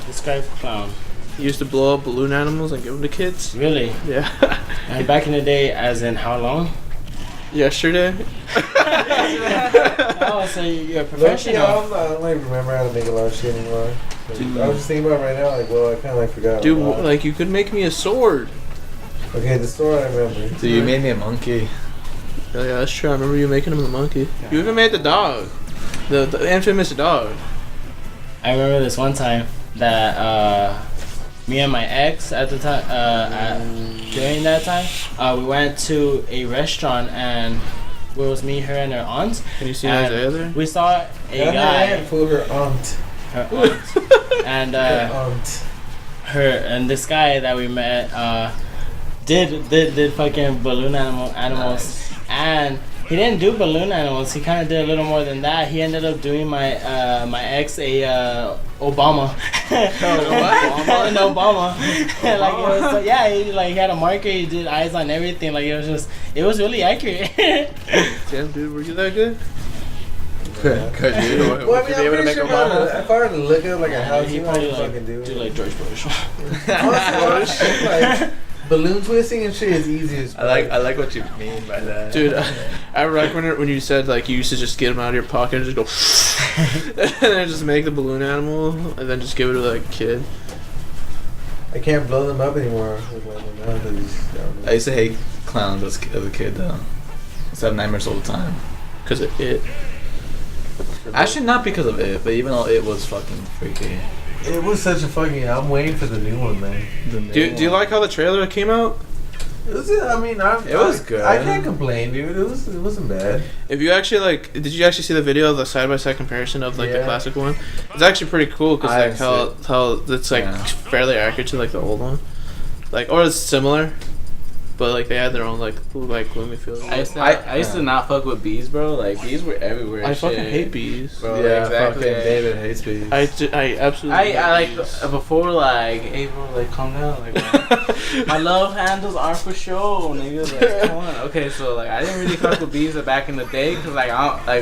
This guy's a clown. He used to blow up balloon animals and give them to kids. Really? Yeah. And back in the day, as in how long? Yesterday. Oh, so you're a Low-key, professional. I don't like remember how to make a lot of shit anymore. Like, Dude. I was just thinking about it right now, like, well, I kind of like forgot. Dude, a lot. like you could make me a sword. Okay, the story I remember. Dude, you made me a monkey. Oh, yeah, that's true. I remember you making him the monkey. You even made the dog. The infamous dog. I remember this one time that me and my ex at the time, during that time, we went to a restaurant and it was me, her, and her aunt. Can you see And Isaiah there? We saw a Not her guy, aunt, fool, her aunt. her aunt, and Her aunt. her and this guy that we met did fucking balloon animals, and he didn't do balloon animals. He kind of did a little more than that. He ended up doing my my ex a Obama. An Obama. Like it was, yeah, he had a marker. He did eyes on everything. Like it was really accurate. Damn, dude, were you that good? Could you? Well, I mean, Be I'm able to pretty make sure Obama? if I were to look at like a house, He you know, I probably could like fucking do do it. like George Bush. Honestly, like balloon twisting and shit is easy as fuck. I like what you mean by that. Dude, I like when you said like you used to just get them out of your pocket and just go and then just make the balloon animal and then just give it to like a kid. I can't blow them up anymore with my mouth. I don't know. I used to hate clowns as a kid though. I used to have nightmares all the time. Cause it. Actually, not because of it, but even though it was fucking freaky. It was such a fucking. I'm waiting for the new one, man. Do you like how the trailer came out? It was. I mean, It was good. I can't complain, dude. It wasn't bad. If you actually like, did you actually see the video of the side by side comparison of like the Yeah. classic one? It's actually pretty cool because I like how it's like Yeah. fairly accurate to like the old one, like or it's similar, but like they had their own like gloomy feel. I used to not fuck with bees, bro. Like bees were everywhere. I and fucking shit. hate bees. Bro, Yeah, exactly. fucking David hates bees. I absolutely. I hate like bees. before like hey bro, like calm down, like my love handles are for show, nigga. Like come on. Okay, so like I didn't really fuck with bees back in the day, cause like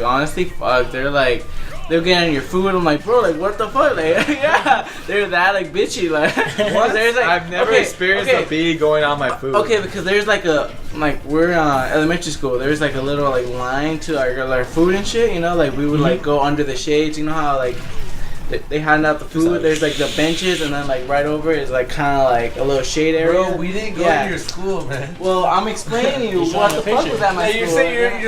honestly, fuck, they'll get on your food. I'm like, bro, like what the fuck, like yeah, they're that like bitchy, like What? there's like I've never experienced a bee going on my food. Okay, because there's like we're elementary school. There's like a little like line to our food and shit. You know, like we would like go under the shades. You know how like they hand out the food. There's like the benches, and then like right over is like kind of like a little shade area. Bro, we didn't go Yeah. to your school, man. Well, I'm explaining to you He's what showing the a fuck picture. was at my Like, school. you're saying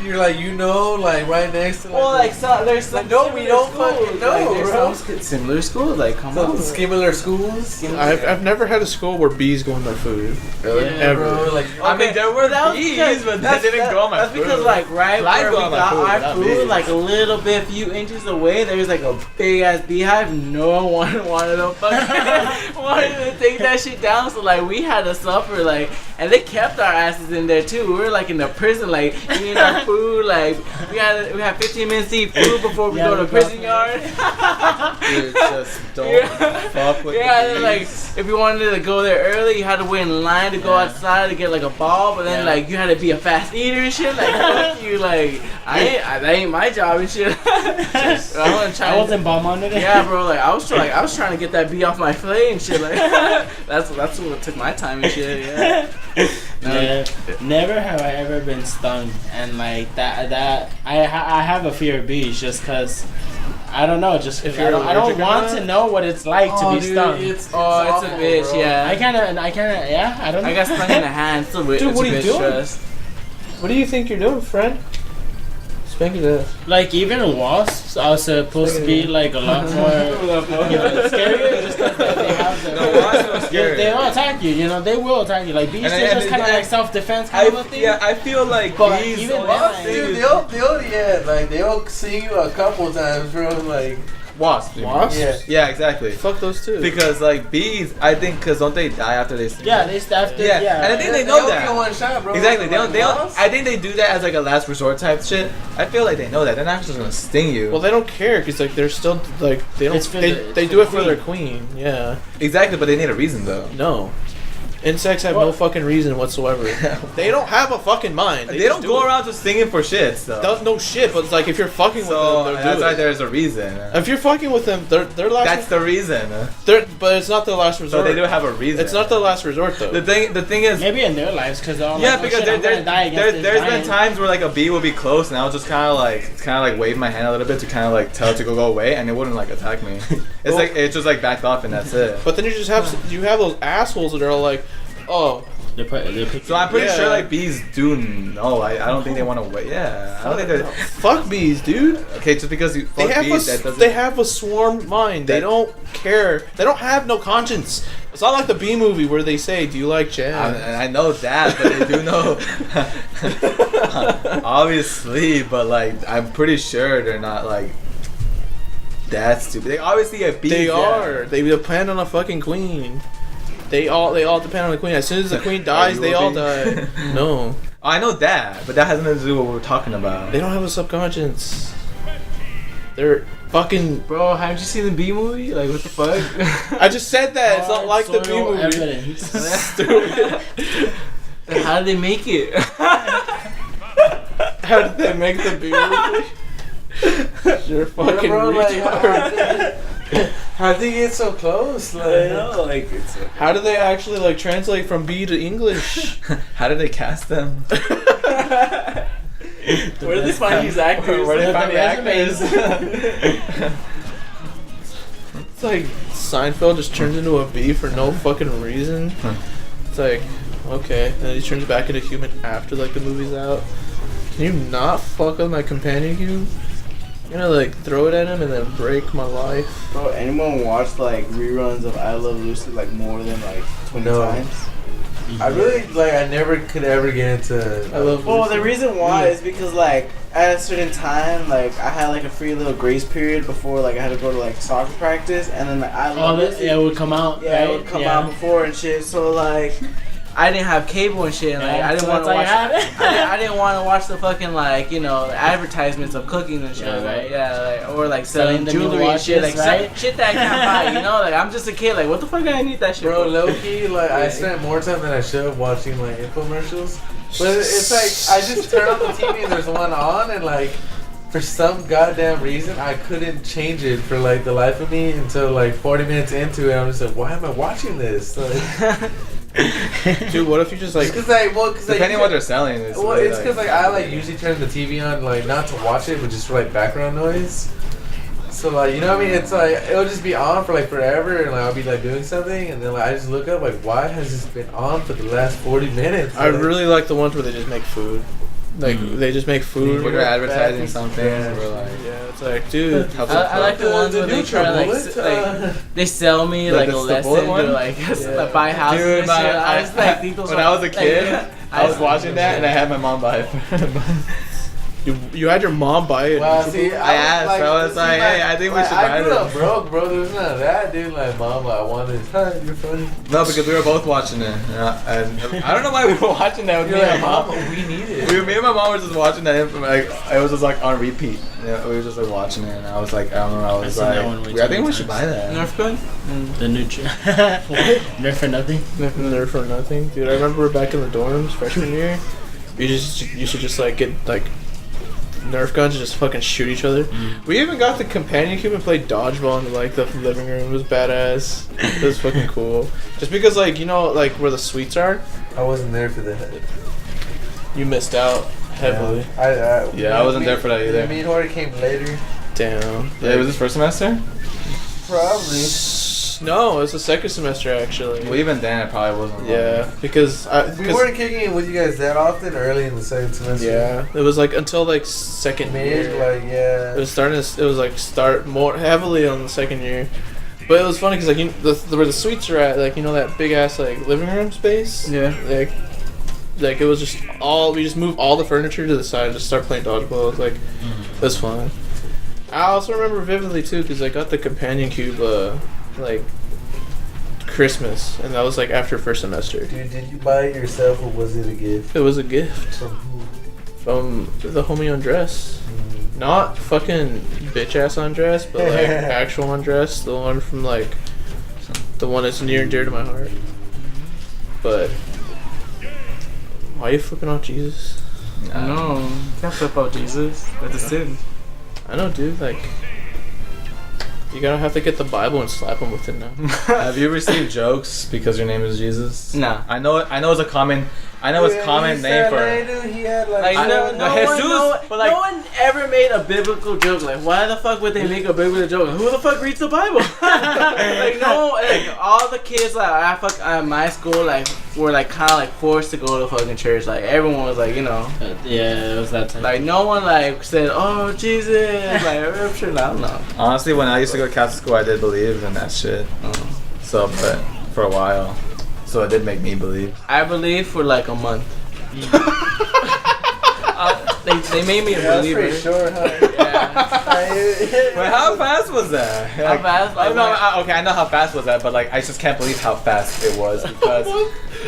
you're like you know like right next to like, Well, like so, there's some no, we similar don't schools. fucking know, Like, there's bro. some similar schools. Like come some on. similar schools. I've never had a school where bees go in my food. Really? Yeah, bro. Like I mean, there were that was bees, because- but that's- they didn't go on my That's food. because like right Flies where go we on my got food, our not food, bees. like a little bit, few inches away, there's like a big ass beehive. No one wanted to fucking wanted to take that shit down. So like we had to suffer like, and they kept our asses in there too. We were like in the prison, like eating our food. Like we had 15 minutes to eat food before we Yeah, go to we prison got- yard. Dude, just don't Yeah. fuck with Yeah, the and like bees. if you wanted to go there early, you had to wait in line to go Yeah. outside to get like a ball. But then Yeah. like you had to be a fast eater and shit. Like fuck you, like that ain't my job and shit. I wasn't bomb on it. Yeah, bro. Like I was trying to get that bee off my plate and shit. Like that's what took my time and shit. Yeah. Yeah, never have I ever been stung, and like that I have a fear of bees just cause I don't know, just If I you're don't, I don't allergic or want not? to know what it's like to be stung. It's a awful, bitch. bro. Yeah. I kind of yeah, I don't know. I got stung in the hand. It's a bitch. Dude, it's what a are you bitch doing? stress. What do you think you're doing, friend? Spank his ass. Like even wasps are supposed to be like a lot more scarier just because they have the. No, wasps are scary. They will attack you. You know they will attack you. Like bees, And are then- just kind of and- like self-defense kind of a thing. I feel like But bees. even then, Wasps, like- dude, they'll see you a couple times, bro. Like, wasps. you mean? Wasps? yeah. Yeah, exactly. Fuck those two. Because like bees, I think, because don't they die after they sting? Yeah, they stabbed it. Yeah, Yeah, and I think they know only that. get one shot, bro. Exactly. They don't. Wasps? I think they do that as like a last resort type shit. I feel like they know that. They're not just gonna sting you. well, they don't care because like they're still like they don't It's for they the- they it's do for it for the their queen. Yeah. exactly, but they need a reason though. No. Insects have no fucking reason whatsoever. They don't have a fucking mind. They just don't do go it. around just singing for shit. So No shit, but it's like if you're fucking with them, they'll that's do why it. there's a reason. If you're fucking with them, they're last. That's the reason. But it's not the last So resort. they do have a reason. It's not the last resort though. The thing is. Maybe in their lives, because they're all Yeah, like, because oh, shit, there's been times where like a bee would be close, and I'll just kind of like wave my hand a little bit to kind of like tell it to go away, and it wouldn't like attack me. It's like it just like backed off, and that's it. But then you have those assholes that are all like, oh. They're picking. So I'm pretty Yeah. sure like bees do know. I don't think they want to wait. Yeah, I don't think they're Fuck bees, dude. okay. Just because you They fuck have bees, that doesn't. they have a swarm mind. They don't care. They don't have no conscience. It's not like the Bee Movie where they say, "Do you like jazz?" And I know that, but they do know. Obviously, but like I'm pretty sure they're not like that stupid. They obviously have bees. They yeah. are. They depend on a fucking queen. They all depend on the queen. As soon as the queen dies, you they a all bee? die. No, I know that, but that has nothing to do with what we're talking about. they don't have a subconscious. They're fucking. Bro, haven't you seen the B movie? Like, what the fuck? I just said that. It's not like the Bee Soil Movie. evidence. Stupid. How did they make it? How did they make the Bee Movie? You're fucking bro, like, retard. How did they get so close? Like, like it's. How do they actually like translate from B to English? How did they cast them? Where did they find these actors? Where did they find the resumes? actors? It's like Seinfeld just turns into a bee for no fucking reason. It's like, okay, and then he turns back into human after like the movie's out. Can you not fuck with my companion cube? I'm gonna like throw it at him and then break my life. Bro, anyone watched like reruns of I Love Lucy like more than like 20 No. times? I really like. I never could ever get into. I love Well, Lucy. the reason why is because like at a certain time, like I had like a free little grace period before like I had to go to like soccer practice, and then like I Love Lucy, it would come out. yeah, it would come out before and shit. So like I didn't have cable and shit, and like I didn't want to watch. I didn't want to watch the fucking like advertisements of cooking and shit, Yeah, right? right. Yeah, like, or like selling Selling the new jewelry and shit, like watches, right? shit that I can't buy. You know, like I'm just a kid. Like what the fuck I need that shit? Bro, for? low key, like I spent more time than I should have watching like infomercials. But it's like I just turn on the TV and there's one on, and like for some goddamn reason I couldn't change it for like the life of me until like 40 minutes into it. I'm just like, why am I watching this? Like, Dude, what if you just like because like, well, because Depending on what they're selling. well, it's because like I like usually turn the TV on like not to watch it, but just for like background noise. So like, you know what I mean? It's like it'll just be on for like forever, and like I'll be like doing something, and then like I just look up like, why has this been on for the last 40 minutes? I Like, really like the ones where they just make food. Like they just make food. When they're advertising Bad something, things. we're like, Yeah, it's like, dude. I like the ones where they try to like they sell me like a the bullet lesson one? to like buy houses dude, and shit. I just like think those when are- I was a like, kid, I was watching that, and I had my mom buy it. You had your mom buy it. Well, see, I asked, I was like, hey, I think we should buy I grew up this. broke, bro. There's none of that, dude. Like, mom, I wanted this. Huh, you're funny. No, because we were both watching it, and I don't know why we were watching that with You're me like, and my mom, mom. we need it. Me and my mom were just watching that, and like it was just like on repeat. Yeah, we were just like watching it, and I was like, I don't know, I was seen that one like, way I too think we many should times. buy that. Nerf gun? The new Nerf for nothing. Nothing there for nothing, dude. I remember back in the dorms freshman year, you should just like get like Nerf guns and just fucking shoot each other. We even got the companion cube and played dodgeball in like the living room. It was badass. It was fucking cool. Just because like like where the suites are, I wasn't there for that. you missed out heavily. Yeah, I wasn't there for that either. Me and Hori came later. Damn. Yeah, it was this first semester. Probably. No, it was the second semester actually. Well, even then, it probably wasn't. Yeah, because We weren't kicking it with you guys that often early in the second semester. yeah, it was like until like second Mid, year. like, yeah. It was it was like start more heavily on the second year, but it was funny because like where the suites are at, like that big ass like living room space. Yeah. Like it was just we just moved all the furniture to the side and just start playing dodgeball. It was like it was fun. I also remember vividly too because I got the companion cube like Christmas, and that was like after first semester. Dude, did you buy it yourself or was it a gift? It was a gift From who? from the homie Andres. Not fucking bitch ass Andres, but like actual Andres, the one from like the one that's near and dear to my heart. But why are you flipping off Jesus? No, you can't flip out Jesus. That's a sin. I know, dude. Like, you gotta have to get the Bible and slap him with it now. Have you received jokes because your name is Jesus? Nah. I know it's a common. I know it's a common name for. He had Like like, no one ever made a biblical joke. Like, why the fuck would they make a biblical joke? Who the fuck reads the Bible? Like, no, like all the kids like at my school like were like kind of like forced to go to fucking church. Like everyone was like, you know, Yeah, it was that type. like no one like said, "Oh Jesus," like I'm sure I don't know. Honestly, when I used to go to Catholic school, I did believe in that shit. So, but for a while, so it did make me believe. I believed for like a month. They made me a that's believer. pretty short, huh? Yeah. Wait, how fast was that? How fast? Like, Okay, I know how fast was that, but like I just can't believe how fast it was because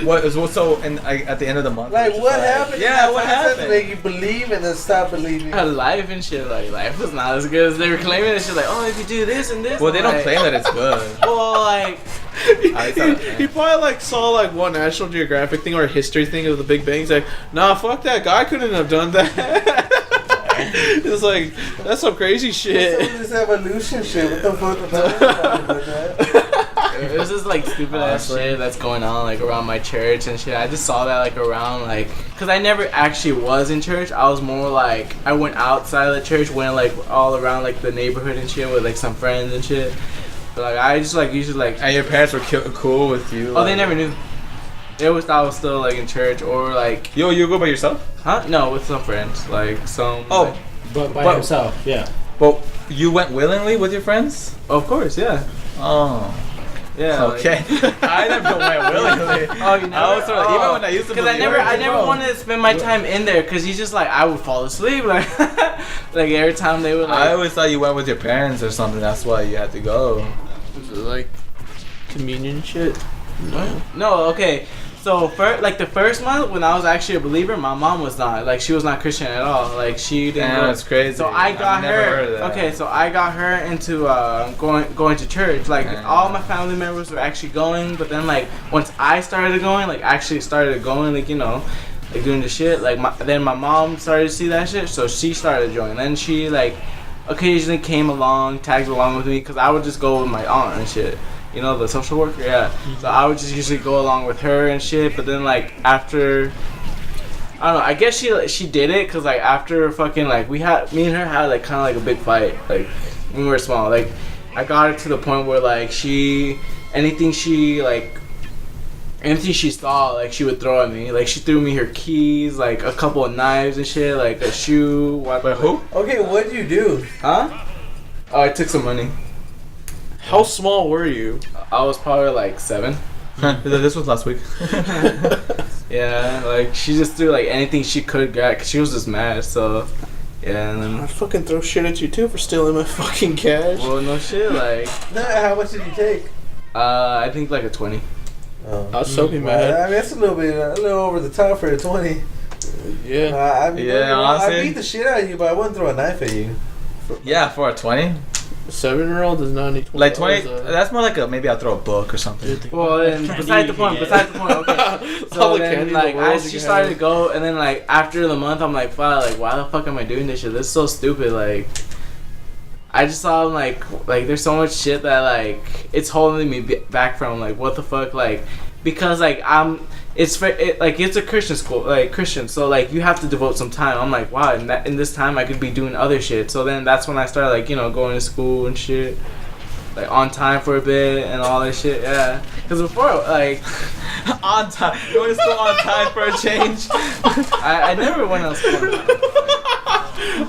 what is so and at the end of the month. Like, it's what just happened? Yeah, what How fast happened? to make you believe and then stop believing? life and shit, like life was not as good as they were claiming and shit. Like, oh, if you do this and this. Well, they don't like, claim that it's good. Well, like, he probably like saw like one National Geographic thing or a history thing of the Big Bang. He's like, nah, fuck that guy couldn't have done that. It's like that's some crazy shit. Some of this evolution shit. What the fuck? it was just like stupid ass Honestly. shit that's going on like around my church and shit. I just saw that like around like, cause I never actually was in church. I was more like I went outside of the church, went like all around like the neighborhood and shit with like some friends and shit. But like I just like usually like. And your parents were cool with you. Oh, they never knew. They always thought I was still like in church or like. Yo, you go by yourself? Huh? No, with some friends, like some. Oh. like- But by But- himself, yeah. Well, you went willingly with your friends? of course, yeah, Oh. yeah. Okay. I never went willingly. Oh, you I was sort of, even when I used to Because I believe never wanted to spend my time in there. Because you just like I would fall asleep like like every time they would like. I always thought you went with your parents or something. That's why you had to go. Like communion shit. No, okay. So the first month when I was actually a believer, my mom was not. Like she was not Christian at all. Like she didn't. Damn, go- that's crazy. So I got I've never heard of her. that. Okay, so I got her into going to church. Like all my family members were actually going, but then like once I started going, like actually started going, like you know, like doing the shit. Like then my mom started to see that shit, so she started joining. Then she like occasionally came along, tagged along with me, because I would just go with my aunt and shit. You know, the social worker, yeah. So I would just usually go along with her and shit. But then like after, I don't know. I guess she did it because like after fucking like me and her had like kind of like a big fight like when we were small. Like I got her to the point where like anything she saw like she would throw at me. Like she threw me her keys, like a couple of knives and shit, like a shoe. Wait, who? Okay, what'd you do? Huh? Oh, I took some money. How small were you? I was probably like 7. This was last week. Yeah, like she just threw like anything she could get because she was just mad. So yeah, and then I'd fucking throw shit at you too for stealing my fucking cash. well, no shit. Like How much did you take? I think like a 20. Oh. I was so be Well, mad. I mean, that's a little over the top for a 20. Yeah. Yeah, I honestly. beat the shit out of you, but I wouldn't throw a knife at you. Yeah, for a 20. A 7-year-old does not need $20. Like 20. That's more like maybe I'll throw a book or something. Well, then beside the point. Okay. So All the then candy in the like world as you she can started have. to go, and then like after the month, I'm like, fuck, like why the fuck am I doing this shit? This is so stupid. Like I just saw like there's so much shit that like it's holding me back from like what the fuck like because like it's a Christian school, like Christian, so like you have to devote some time. I'm like, wow, in this time I could be doing other shit. So then that's when I started like going to school and shit, like on time for a bit and all that shit. Yeah, because before like On time. Going to school on time for a change. I never went on school.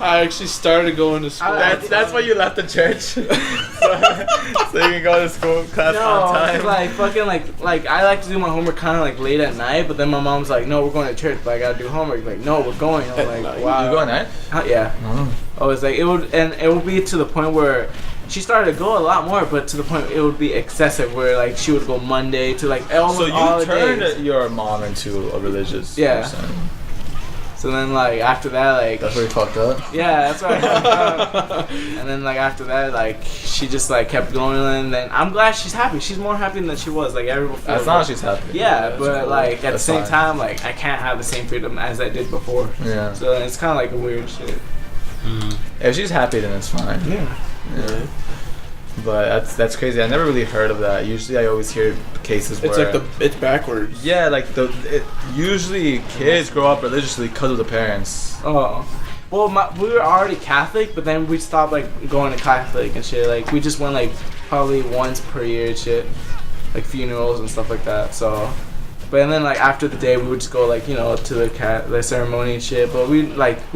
I actually started going to school. That's why you left the church. so you can go to school class on time. Like fucking like I like to do my homework kind of like late at night, but then my mom's like, no, we're going to church, but I gotta do homework. Like, no, we're going. I'm like, wow. You going at? Yeah. Oh. I was like, it would be to the point where she started to go a lot more, but to the point it would be excessive, where like she would go Monday to like almost So all you the days. turned your mom into a religious Yeah. person. So then like after that like That's where you fucked up. yeah, that's right. And then like after that like she just like kept going, and then I'm glad she's happy. She's more happy than she was like ever before. As long as she's happy. Yeah, but like at the That's same fine. time like I can't have the same freedom as I did before. Yeah. So it's kind of like a weird shit. If she's happy, then it's fine. Yeah. Yeah. But that's crazy. I never really heard of that. Usually, I always hear cases where It's like it's backwards. yeah, like usually kids grow up religiously because of the parents. Oh. Well, we were already Catholic, but then we stopped like going to Catholic and shit. Like we just went like probably once per year and shit, like funerals and stuff like that. So, but then like after the day, we would just go like to the ceremony and shit. But we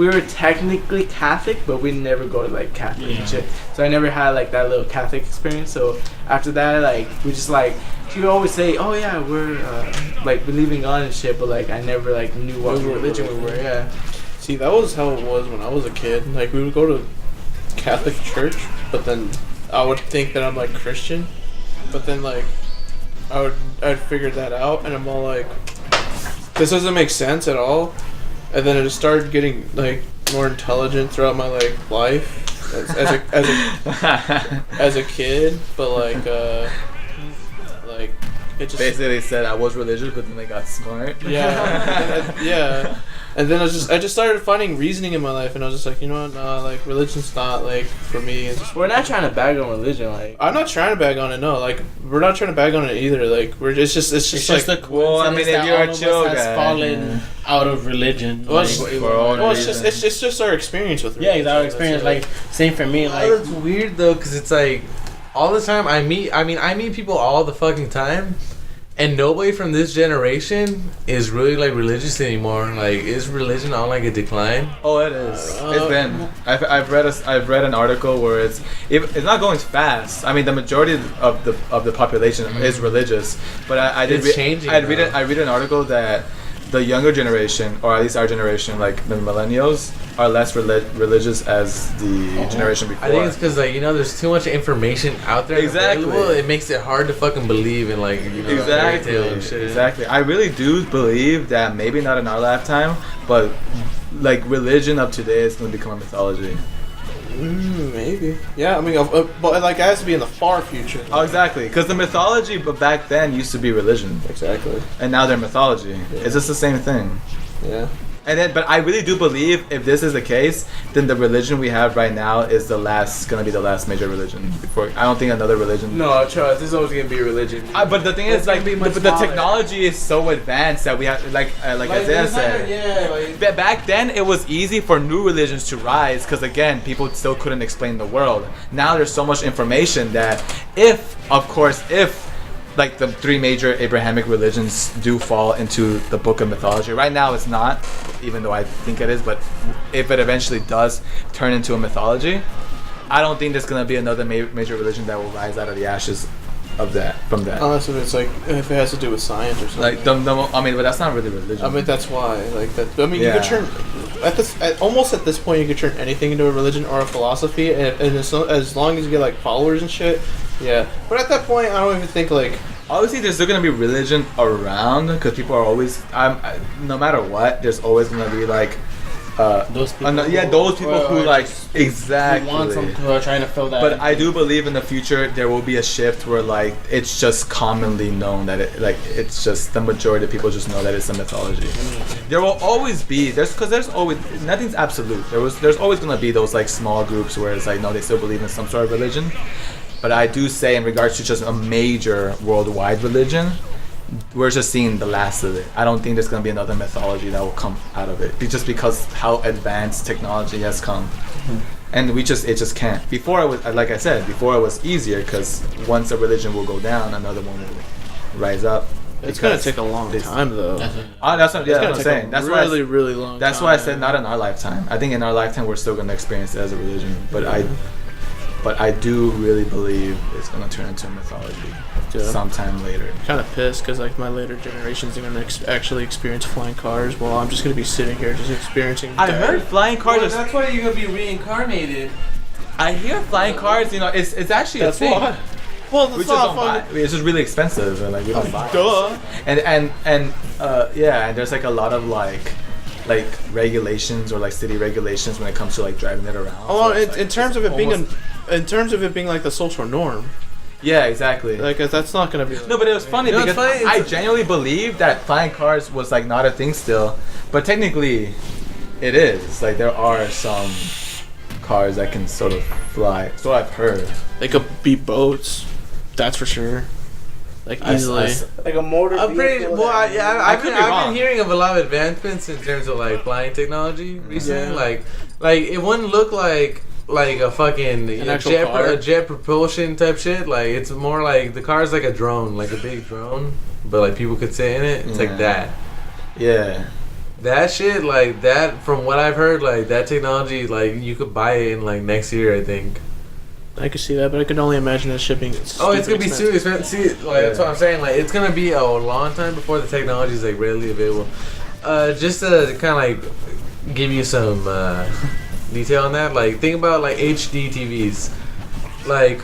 were technically Catholic, but we never go to like Catholic and shit. So I never had like that little Catholic experience. So after that, like we just like she would always say, "Oh yeah, we're like believing God and shit," but like I never like knew what religion we were. Yeah. See, that was how it was when I was a kid. Like, we would go to Catholic church, but then I would think that I'm, like, Christian. But then, like, I'd figure that out, and I'm all like, this doesn't make sense at all. And then I just started getting, like, more intelligent throughout my, like, life as a kid. But, like, it just... Basically, said I was religious, but then they got smart. Yeah. Yeah. And then I just started finding reasoning in my life, and I was just like, you know what, nah, like religion's not like for me. It's just, We're not trying to bag on religion, like. I'm not trying to bag on it. No, like we're not trying to bag on it either. Like it's just like the well, I mean, if you're a chill has guy, fallen out of religion. Well, like, it's just our experience with yeah, religion. it's our experience. Like same for me. Like That's weird though, because it's like all the time I meet people all the fucking time, and nobody from this generation is really like religious anymore. Like, is religion on like a decline? Oh, it is. It's been. I've read an article where it's not going fast. I mean, the majority of the population is religious, but I did It's changing, I though. read an article that the younger generation, or at least our generation, like the millennials, are less religious as the generation before. I think it's because like there's too much information out there. Exactly. Available. It makes it hard to fucking believe in like fairy tale and shit. Exactly. I really do believe that maybe not in our lifetime, but like religion of today is going to become a mythology. Maybe. Yeah, I mean, but like it has to be in the far future. Oh, exactly. Because the mythology, but back then used to be religion, Exactly. and now they're mythology. Yeah. It's just the same thing. Yeah. And then, but I really do believe if this is the case, then the religion we have right now is gonna be the last major religion. Before I don't think another religion. No, Charles, this is always gonna be religion. But the thing is, like, the technology is so advanced that we have, like Isaiah said. Yeah, like But back then, it was easy for new religions to rise because, again, people still couldn't explain the world. Now there's so much information that if like the three major Abrahamic religions do fall into the book of mythology. Right now it's not, even though I think it is, but if it eventually does turn into a mythology, I don't think there's going to be another major religion that will rise out of the ashes of that, from that. Unless if it has to do with science or something. Like, I mean, but that's not really religion. I mean, that's why. Like that. I mean, Yeah. you could turn almost at this point, you could turn anything into a religion or a philosophy, and as long as you get like followers and shit. Yeah. But at that point, I don't even think like. Obviously, there's still gonna be religion around because people are always. No matter what, there's always gonna be like. those people. Those people who like exactly. want some who are trying to fill that. But I do believe in the future there will be a shift where like it's just commonly known that it's just the majority of people just know that it's a mythology. There will always be there's always nothing's absolute. There's always gonna be those like small groups where it's like no, they still believe in some sort of religion. But I do say in regards to just a major worldwide religion, we're just seeing the last of it. I don't think there's gonna be another mythology that will come out of it, just because how advanced technology has come, and it just can't. Before it was, like I said, before it was easier because once a religion will go down, another one will rise up. It's gonna take a long time though. That's what It's I'm gonna take saying. a That's really, really long. That's time. why I said not in our lifetime. I think in our lifetime we're still gonna experience it as a religion, but I do really believe it's gonna turn into a mythology sometime later. Kind of pissed because like my later generations are gonna actually experience flying cars, while I'm just gonna be sitting here just experiencing. I heard flying cars. Well, that's why you're gonna be reincarnated. I hear flying cars. It's actually That's a thing. why. Well, We that's just don't not buy. fun. It's just really expensive, and like we don't buy. Duh. And yeah, and there's like a lot of like like regulations or like city regulations when it comes to like driving it around. Oh, So it's, in terms of it almost- in terms of it being like the social norm, yeah, exactly. like that's not gonna be. Like, No, but it was funny You know, it's because funny, I it's- genuinely believe that flying cars was like not a thing still, but technically, it is. Like there are some cars that can sort of fly. So I've heard. they could be boats, that's for sure. Like easily. Like a motor. I'm pretty vehicle well. that- I've could been, be I've wrong. been hearing of a lot of advancements in terms of like flying technology recently. Yeah. Like it wouldn't look like a fucking actual car? a jet propulsion type shit. Like it's more like the car's like a drone, like a big drone, but like people could sit in it. It's Yeah. like that. Yeah. That shit, like that. From what I've heard, like that technology, like you could buy it in like next year, I think. I could see that, but I could only imagine the shipping. Oh, it's gonna be too expensive. See, like that's what I'm saying. Like it's gonna be a long time before the technology is like readily available. Just to kind of like give you some detail on that. Like think about like HD TVs. Like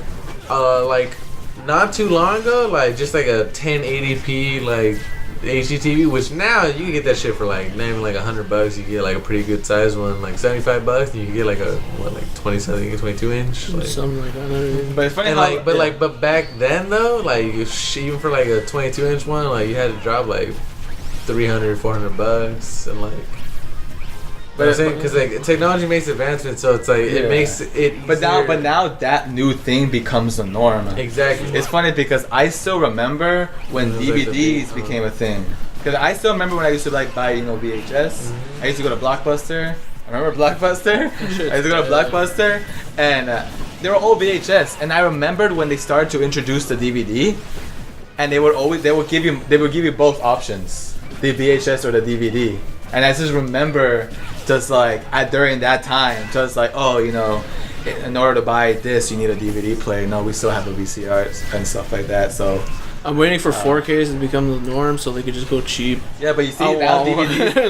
not too long ago, like just like a 1080p like HD TV, which now you can get that shit for like not even like $100. You get like a pretty good size one, like $75. And you can get like a like 20 something, 22 inch. Like, Something like that. But it's funny and how, but back then though, like even for like a 22-inch one, like you had to drop like $300-$400, and like. But I'm saying because like technology makes advancements, so it's like it Yeah. makes it. But now, easier. that new thing becomes the norm. Exactly. It's funny because I still remember when It was like the DVDs big- became a thing. Because I still remember when I used to like buy VHS. I used to go to Blockbuster. I remember Blockbuster. I used to go to Blockbuster, and they were all VHS. And I remembered when they started to introduce the DVD, and they would give you both options, the VHS or the DVD. And I just remember just like during that time, just like, oh, you know, in order to buy this, you need a DVD player. No, we still have a VCR and stuff like that. So I'm waiting for 4Ks to become the norm, so they could just go cheap. yeah, but you see Oh, now wow.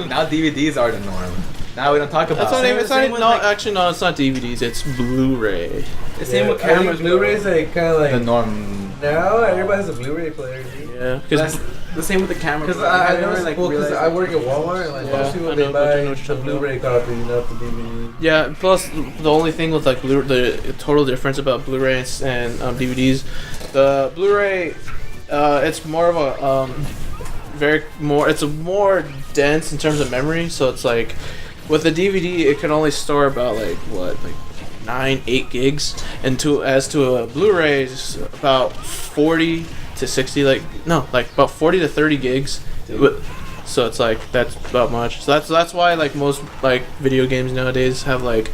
now DVDs are the norm. Now we don't talk about. That's not even. It's not same even. with, No, like- actually, no. It's not DVDs. It's Blu-ray. The same with I think cameras. Blu-rays like kind of like the norm. now everybody has a Blu-ray player. Dude. Yeah, That's because the same with the camera. Because bro. I never, know, like, well, because realized I work at Walmart, and like Yeah, most people I they know buy what the you're talking Blu-ray copy, not the DVD. yeah. Plus, the only thing with like the total difference about Blu-rays and DVDs, the Blu-ray, it's more of a it's a more dense in terms of memory. So it's like with the DVD, it can only store about like 9-8 gigs, and as to a Blu-ray, it's about 40 to 60, like about 40 to 30 gigs. So it's like that's about much. So that's why like most like video games nowadays have like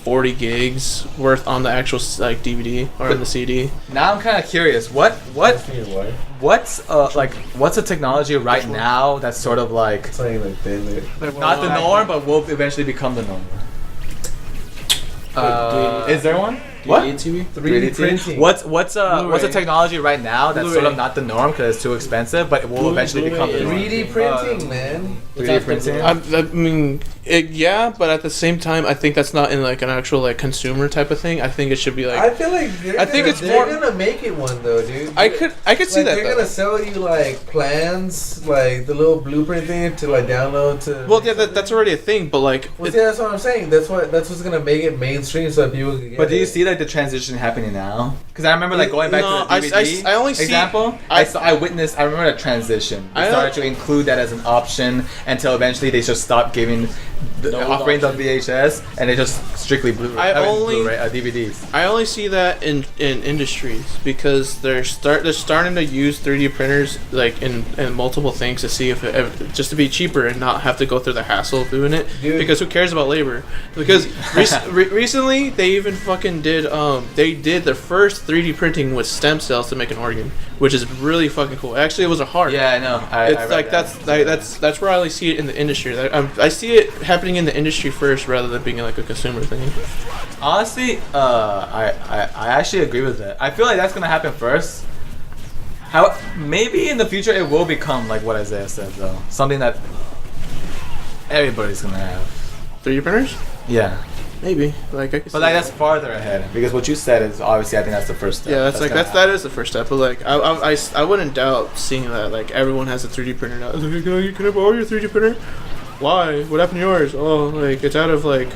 40 gigs worth on the actual like DVD or on the CD. Now I'm kind of curious. What's a technology right now that's sort of like Something like that. not the norm, but will eventually become the norm? Is there one? What? 3D TV? 3D printing. What's a Blu-ray. technology right now that's sort of Blu-ray. not the norm because it's too expensive, but it will eventually become the norm? 3D printing, man. 3D printing. I mean, yeah, but at the same time, I think that's not in like an actual like consumer type of thing. I think it should be I like feel like I think it's they're more- gonna make it one though, dude. I could see like, that. they're Though. gonna sell you like plans, like the little blueprint thing to like download to. Well, yeah, that's already a thing, but like, Well, yeah, that's what I'm saying. That's what's gonna make it mainstream so that people can get But do you it. see like the transition happening now? Because I remember like going back No, to the DVD I only see- example. I witnessed. I remember the transition. They I started to include that as an option until eventually they just stopped giving offering the VHS and they just strictly Blu-ray DVDs. I only see that in industries because they're starting to use 3D printers like in multiple things to see if just to be cheaper and not have to go through the hassle of doing it. Dude. Because who cares about labor? Because recently they even fucking did they did their first 3D printing with stem cells to make an organ, which is really fucking cool. Actually, it was a heart. Yeah, I know. I It's read like that. that's where I only see it in the industry. I see it happening in the industry first rather than being like a consumer thing. Honestly, I actually agree with that. I feel like that's gonna happen first. How maybe in the future it will become like what Isaiah said though, something that everybody's gonna have. 3D printers? Yeah, Maybe. Like I could but see like that. that's farther ahead because what you said is obviously I think that's the first step. Yeah, gonna that is the first step. But like, I wouldn't doubt seeing that like everyone has a 3D printer now. Like, can I borrow your 3D printer? why? What happened to yours? Oh, like it's out of like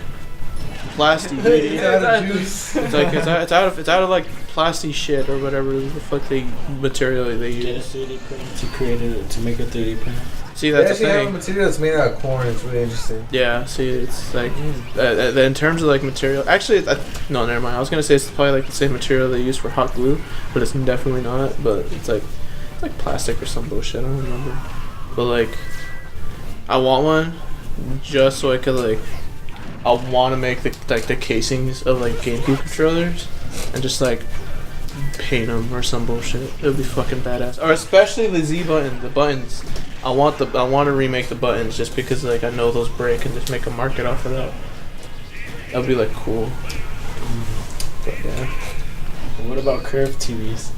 plastic. It's out of juice. It's like it's out of like plastic shit or whatever the fuck material they Get a use. 3D print to create it to make a 3D print. See, They that's the actually have a thing. material that's made out of corn. It's really interesting. Yeah, see, it's like in terms of like material. Actually, no, never mind. I was gonna say it's probably like the same material they use for hot glue, but it's definitely not. But it's like plastic or some bullshit. I don't remember. But like, I want one just so I could like. I want to make the casings of like GameCube controllers and just like paint them or some bullshit. It would be fucking badass. Or especially the Z button, the buttons. I want to remake the buttons just because like I know those break and just make a market off of that. That would be like cool. But yeah. What about curved TVs?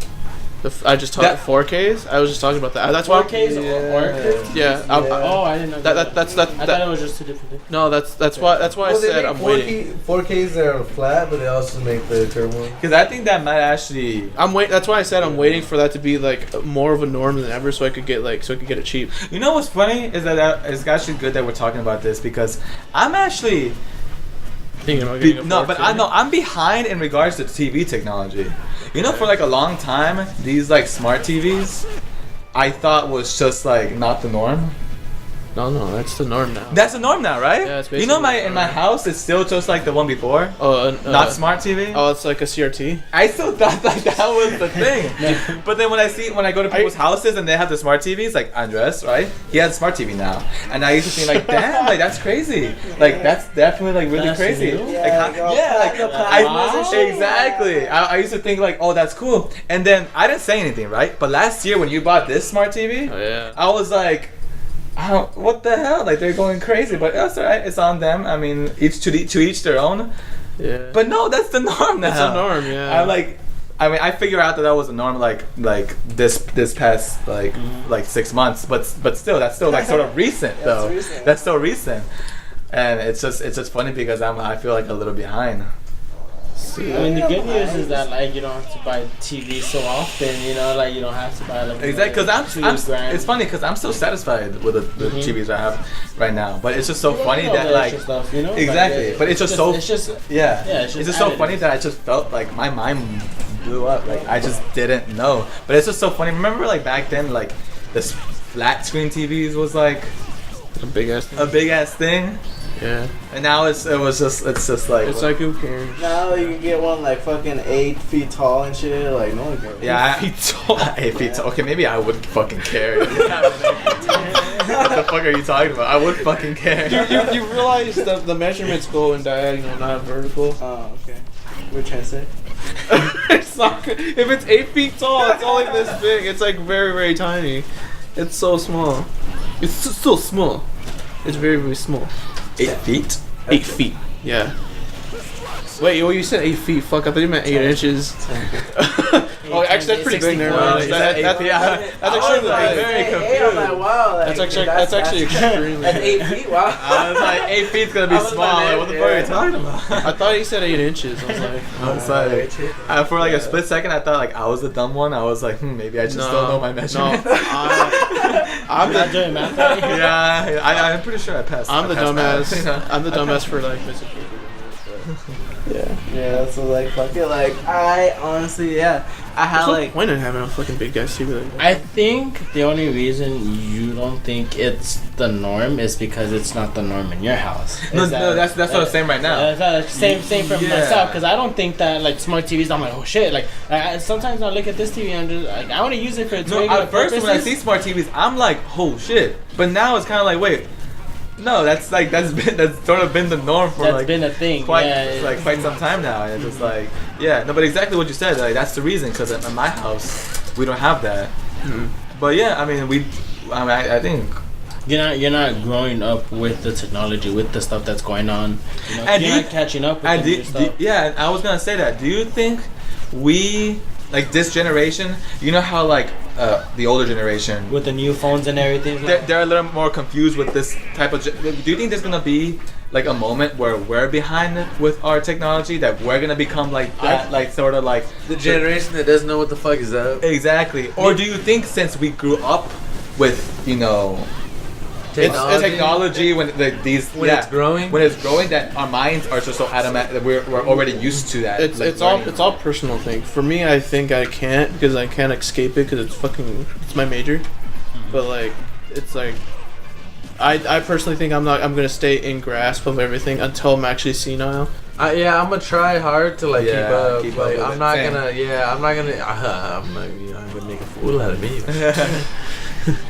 I just talked 4Ks. I was just talking about that. That's why. 4Ks or curved? Yeah. Oh, I didn't know That's I thought it was just two different things. No, that's why I said I'm waiting. 4Ks that are flat, but they also make the curved one. Because I think that might actually. That's why I said I'm waiting for that to be like more of a norm than ever, so I could get it cheap. You know what's funny is that it's actually good that we're talking about this because I'm actually. Thinking about getting a 4K. But I'm behind in regards to TV technology. You know, for like a long time, these like smart TVs, I thought was just like not the norm. No, that's the norm now. That's the norm now, right? Yeah, it's you know, basically in my house, it's still just like the one before. Not smart TV. Oh, it's like a CRT. I still thought like that was the thing. But then when I go to people's houses and they have the smart TVs, like Andres, right? He has a smart TV now, and I used to think like, damn, like that's crazy. Like that's definitely like really That's crazy. new? Exactly. I used to think like, oh, that's cool. And then I didn't say anything, right? But last year when you bought this smart TV, Oh yeah. I was like, what the hell? Like they're going crazy, but that's alright. It's on them. I mean, each to each their own. Yeah. But no, that's the norm now. That's the norm, yeah. I figure out that was the norm like this past like 6 months, but still that's still like sort of recent though. That's still recent, and it's just funny because I feel like a little behind. I mean, the good news is that like you don't have to buy TV so often. You know, like you don't have to buy like Exactly, because $2,000. it's funny because I'm so satisfied with the TVs I have right now, but it's just so funny all the that like extra stuff, you know? exactly, Like, but it's just so yeah, it's it's just so funny additives. that I just felt like my mind blew up, like I just didn't know, but it's just so funny. Remember like back then like this flat screen TVs was like a big ass thing. Yeah. And now it's just like It's like who cares? Now you can get one like fucking 8 feet tall and shit. Like no one cares. yeah, 8 feet tall. 8 feet tall. Okay, maybe I would fucking care. What the fuck are you talking about? I would fucking care. You realize that the measurements go in diagonal, not vertical. Oh, okay. We're trying to say. It's not good. If it's 8 feet tall, it's only this big. It's like very, very tiny. It's so small. It's so small. It's very, very small. 8 feet? 8 feet. Yeah. Wait, you said 8 feet. Fuck, I thought you meant 8 inches. Oh, actually, that's pretty big. Never mind. That's actually very confused. I'm like, wow. Like, that's actually extremely. That's 8 feet. Wow. I was like, 8 feet's gonna be I was small. like, Like, what the fuck are you talking about? I thought he said 8 inches. I was like, For like a split second, I thought like I was the dumb one. I was like, maybe I just don't know my measurements. No, I'm Not the doing math right? Yeah, I'm pretty sure I passed. I'm the I passed dumbass. math. I'm the dumbass for like missing people. Yeah, so like fuck it. Like I honestly, yeah, I had There's no like. point in having a fucking big guy TV like that. I think the only reason you don't think it's the norm is because it's not the norm in your house. No, Is that- that's what I'm saying right now. Same for Yeah. myself, because I don't think that like smart TVs. I'm like, oh shit! Like sometimes I look at this TV and just, like, I want to use it for its No, regular at first when I purposes. see smart TVs, I'm like, oh shit. But now it's kind of like, wait, no, that's sort of been the norm for That's like been a thing. quite yeah, like quite some time now, and it's just like, yeah, no, but exactly what you said, like that's the reason, because in my house we don't have that. But yeah, I mean I think. You're not growing up with the technology, with the stuff that's going on. You know, And you're do not catching up with And the new stuff. yeah, and I was gonna say that. Do you think we, like this generation, you know how like the older generation, With the new phones and everything. they're a little more confused with this type of. Do you think there's gonna be like a moment where we're behind with our technology, that we're gonna become like that, like sort of like The generation that doesn't know what the fuck is up. exactly? Or do you think since we grew up with technology when these when it's growing. when it's growing, that our minds are just so adamant that we're already used to that. It's like, it's all learning. it's all personal thing. For me, I think I can't because I can't escape it because it's my major. But like it's like I personally think I'm gonna stay in grasp of everything until I'm actually senile. Yeah, I'm gonna try hard to like keep up. Like, with I'm it. not Same. gonna. Yeah, I'm not gonna. I'm gonna make a fool out of me.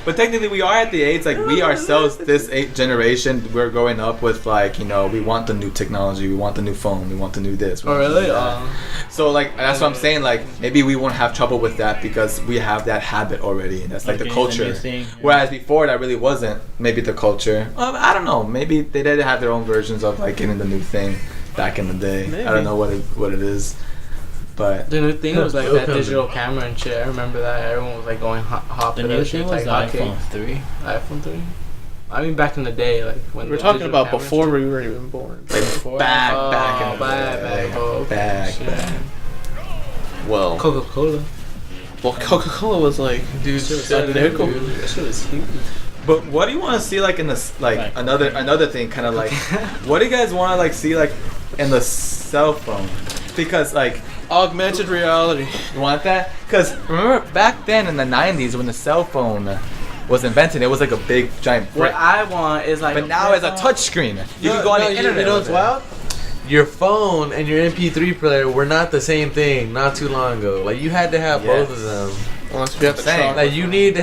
But technically, we are at the age like we ourselves, this generation, we're growing up with like we want the new technology, we want the new phone, we want the new this. we Oh, want the new really? that. So like that's what I'm saying. Like maybe we won't have trouble with that because we have that habit already. That's like the culture. Whereas before that really wasn't maybe the culture. I don't know. Maybe they did have their own versions of like getting the new thing back in the day. Maybe. I don't know what it is, but The new thing was like Still that coming. digital camera and shit. I remember that everyone was like going hopping. The new that thing shit, was like the hotcakes. iPhone 3. iPhone 3. I mean, back in the day, like when We're the talking digital about cameras- before we were even born. back in the back, day. back. back. Well, Coca-Cola. Coca-Cola was like, Dude, a nickel. That shit was huge. But what do you want to see like in this like Right. another thing kind of like what do you guys want to like see like in the cell phone? Because like augmented reality. you want that? Because remember back then in the 90s when the cell phone was invented, it was like a big giant What brick. I want is like. But now it's a touch screen. You can go on the internet. You know with what's it. wild? Your phone and your MP3 player were not the same thing not too long ago. Like you had to have both of them. Unless you have the Same. chocolate. Like you need to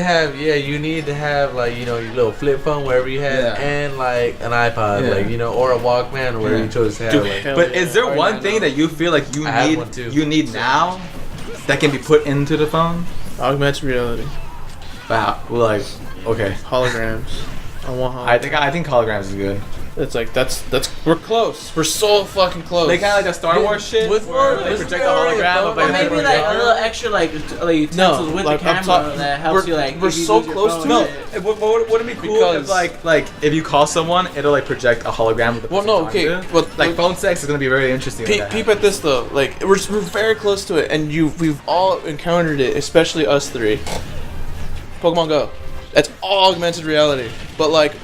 have like your little flip phone wherever you have Yeah. and like an iPod Yeah. like or a Walkman or whatever Yeah. you chose to have. Dude, like, hell But yeah. is there Or one nano. thing that you feel like I have one too. you need now that can be put into the phone? Augmented reality. Wow. Like okay. Holograms. I want holograms. I think holograms is good. It's like that's we're close. We're so fucking close. They kind of like the Star Wars shit with- where they with project a Star Wars, hologram bro. of Or like maybe like a little extra like utensils No, with like, the I'm camera that helps we're- you like. we're if you so lose your close phone to No, and it. shit. wouldn't it be cool Because- if like if you call someone, it'll like project a hologram of the Well, person no, talking okay, to? but like phone sex is gonna be very interesting. when that Peep happens. at this though. Like we're very close to it, and we've all encountered it, especially us three. Pokemon Go. That's all augmented reality. But like,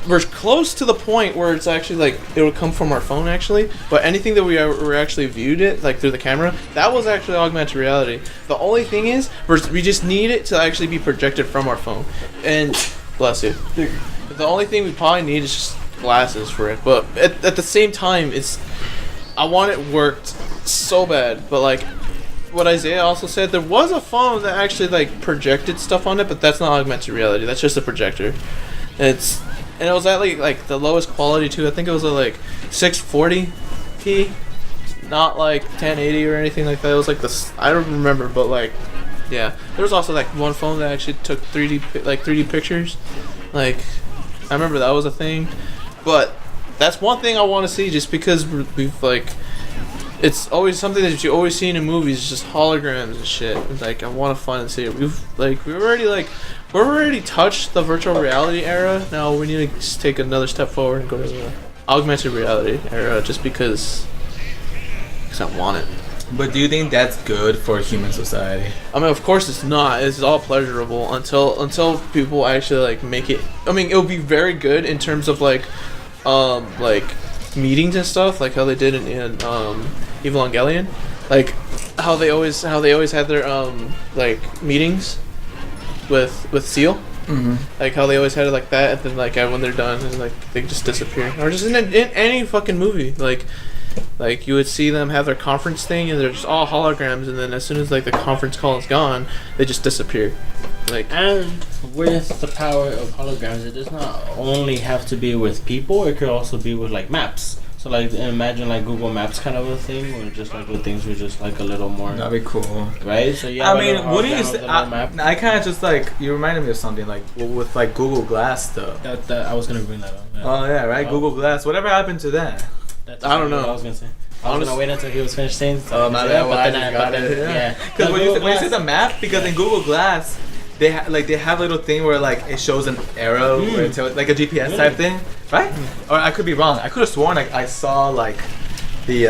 we're close to the point where it's actually like it would come from our phone actually. But anything that we actually viewed it like through the camera, that was actually augmented reality. The only thing is, we just need it to actually be projected from our phone. And bless you. The only thing we probably need is just glasses for it. But at the same time, I want it worked so bad. But like what Isaiah also said, there was a phone that actually like projected stuff on it, but that's not augmented reality. That's just a projector. And it was at like the lowest quality too. I think it was at like 640p, not like 1080 or anything like that. It was like this. I don't remember, but like yeah. There was also like one phone that actually took 3D pictures. Like I remember that was a thing, but that's one thing I want to see just because we've like. It's always something that you always see in movies, just holograms and shit. It's like I want to find and see it. We've already touched the virtual reality era. Now we need to just take another step forward and go to the augmented reality era, just because I want it. But do you think that's good for human society? I mean, of course it's not. It's all pleasurable until people actually like make it. I mean, it'll be very good in terms of like meetings and stuff, like how they did in Evangelion, like how they always had their like meetings with Seal, like how they always had it like that, and then like when they're done, and like they just disappear, or just in any fucking movie, like you would see them have their conference thing, and they're just all holograms, and then as soon as like the conference call is gone, they just disappear. Like, And with the power of holograms, it does not only have to be with people, it could also be with like maps. So like imagine like Google Maps kind of a thing, where just like with things were just like a little more, That'd be cool. right? So yeah. I mean, wouldn't you say? map. I kind of just like you reminded me of something like with like Google Glass stuff. That I was gonna bring that up. Yeah. Oh yeah, right. Oh. Google Glass. Whatever happened to that? That's I don't exactly what know. I was gonna say. I was gonna wait until he was finished saying. Oh my bad. Well, I just got but it. then, yeah. Because No, when Google you say Glass- the map, because in Google Glass, they have a little thing where like it shows an arrow, where it tells, like a GPS type thing, right? Or I could be wrong. I could have sworn like I saw like the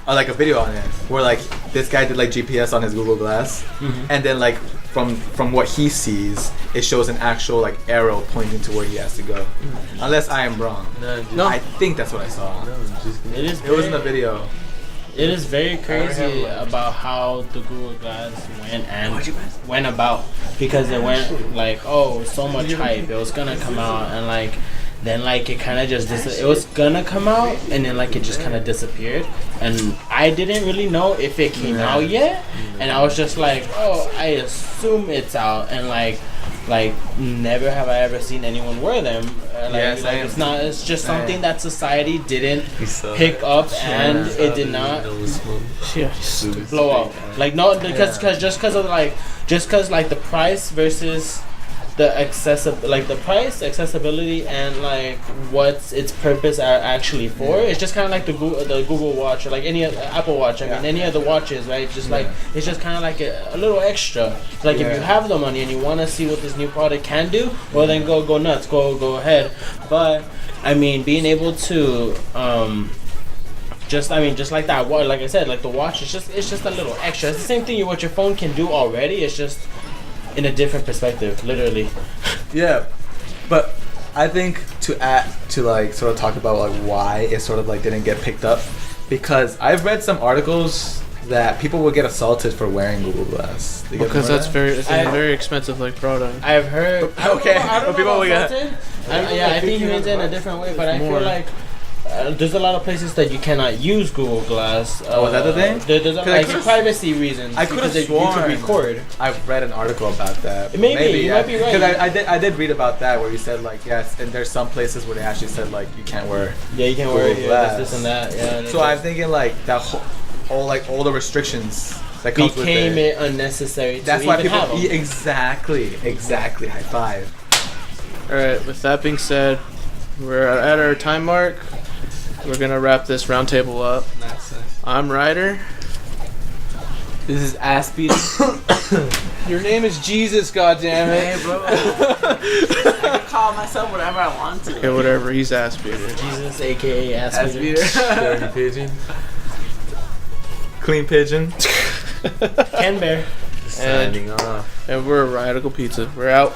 like a video on it where like this guy did like GPS on his Google Glass, and then like from what he sees, it shows an actual like arrow pointing to where he has to go. Unless I am wrong. No, I think that's what I saw. It is. It was in the video. It is very crazy about how the Google Glass went about, because it went like, oh, so much hype, it was gonna come out, and like then like it kind of just it was gonna come out, and then like it just kind of disappeared, and I didn't really know if it came out yet, and I was just like, oh, I assume it's out, and like never have I ever seen anyone wear them. It's not. It's just something that society didn't pick up, and it did not blow up. Like no, because the price versus the accessibility, and like what's its purpose are actually for. It's just kind of like the Google Watch, or like any Apple Watch. I mean, any other watches, right? Just like it's just kind of like a little extra. Like if you have the money and you want to see what this new product can do, well then go nuts, go ahead. But I mean, being able to just like that, like I said, like the watch, it's just a little extra. It's the same thing what your phone can do already. It's just in a different perspective, literally. Yeah, but I think to like sort of talk about like why it sort of like didn't get picked up, because I've read some articles that people will get assaulted for wearing Google Glass. Because it's a very expensive like product. I've heard. Okay, I don't know people will get. I think he means it in a different way, but I feel like there's a lot of places that you cannot use Google Glass. Oh, is that the thing? There's like privacy reasons. I could have sworn you could record. I've read an article about that. Maybe you might be right. Because I did read about that where you said like yes, and there's some places where they actually said like you can't wear. Yeah, you can't wear it. Yeah, this and that. Yeah. So I'm thinking like that whole like all the restrictions that comes with became it unnecessary. That's why people have them. Exactly. High five. All right. With that being said, we're at our time mark. We're gonna wrap this roundtable up. Nice. I'm RyDer. This is Aspie. Your name is Jesus, goddammit. Hey, bro. I can call myself whatever I want to. Okay, whatever. He's Aspirator. Jesus, aka Aspirator. Dirty Pigeon. Clean Pigeon. Kenbear. Signing off. And we're Radical Pizza. We're out.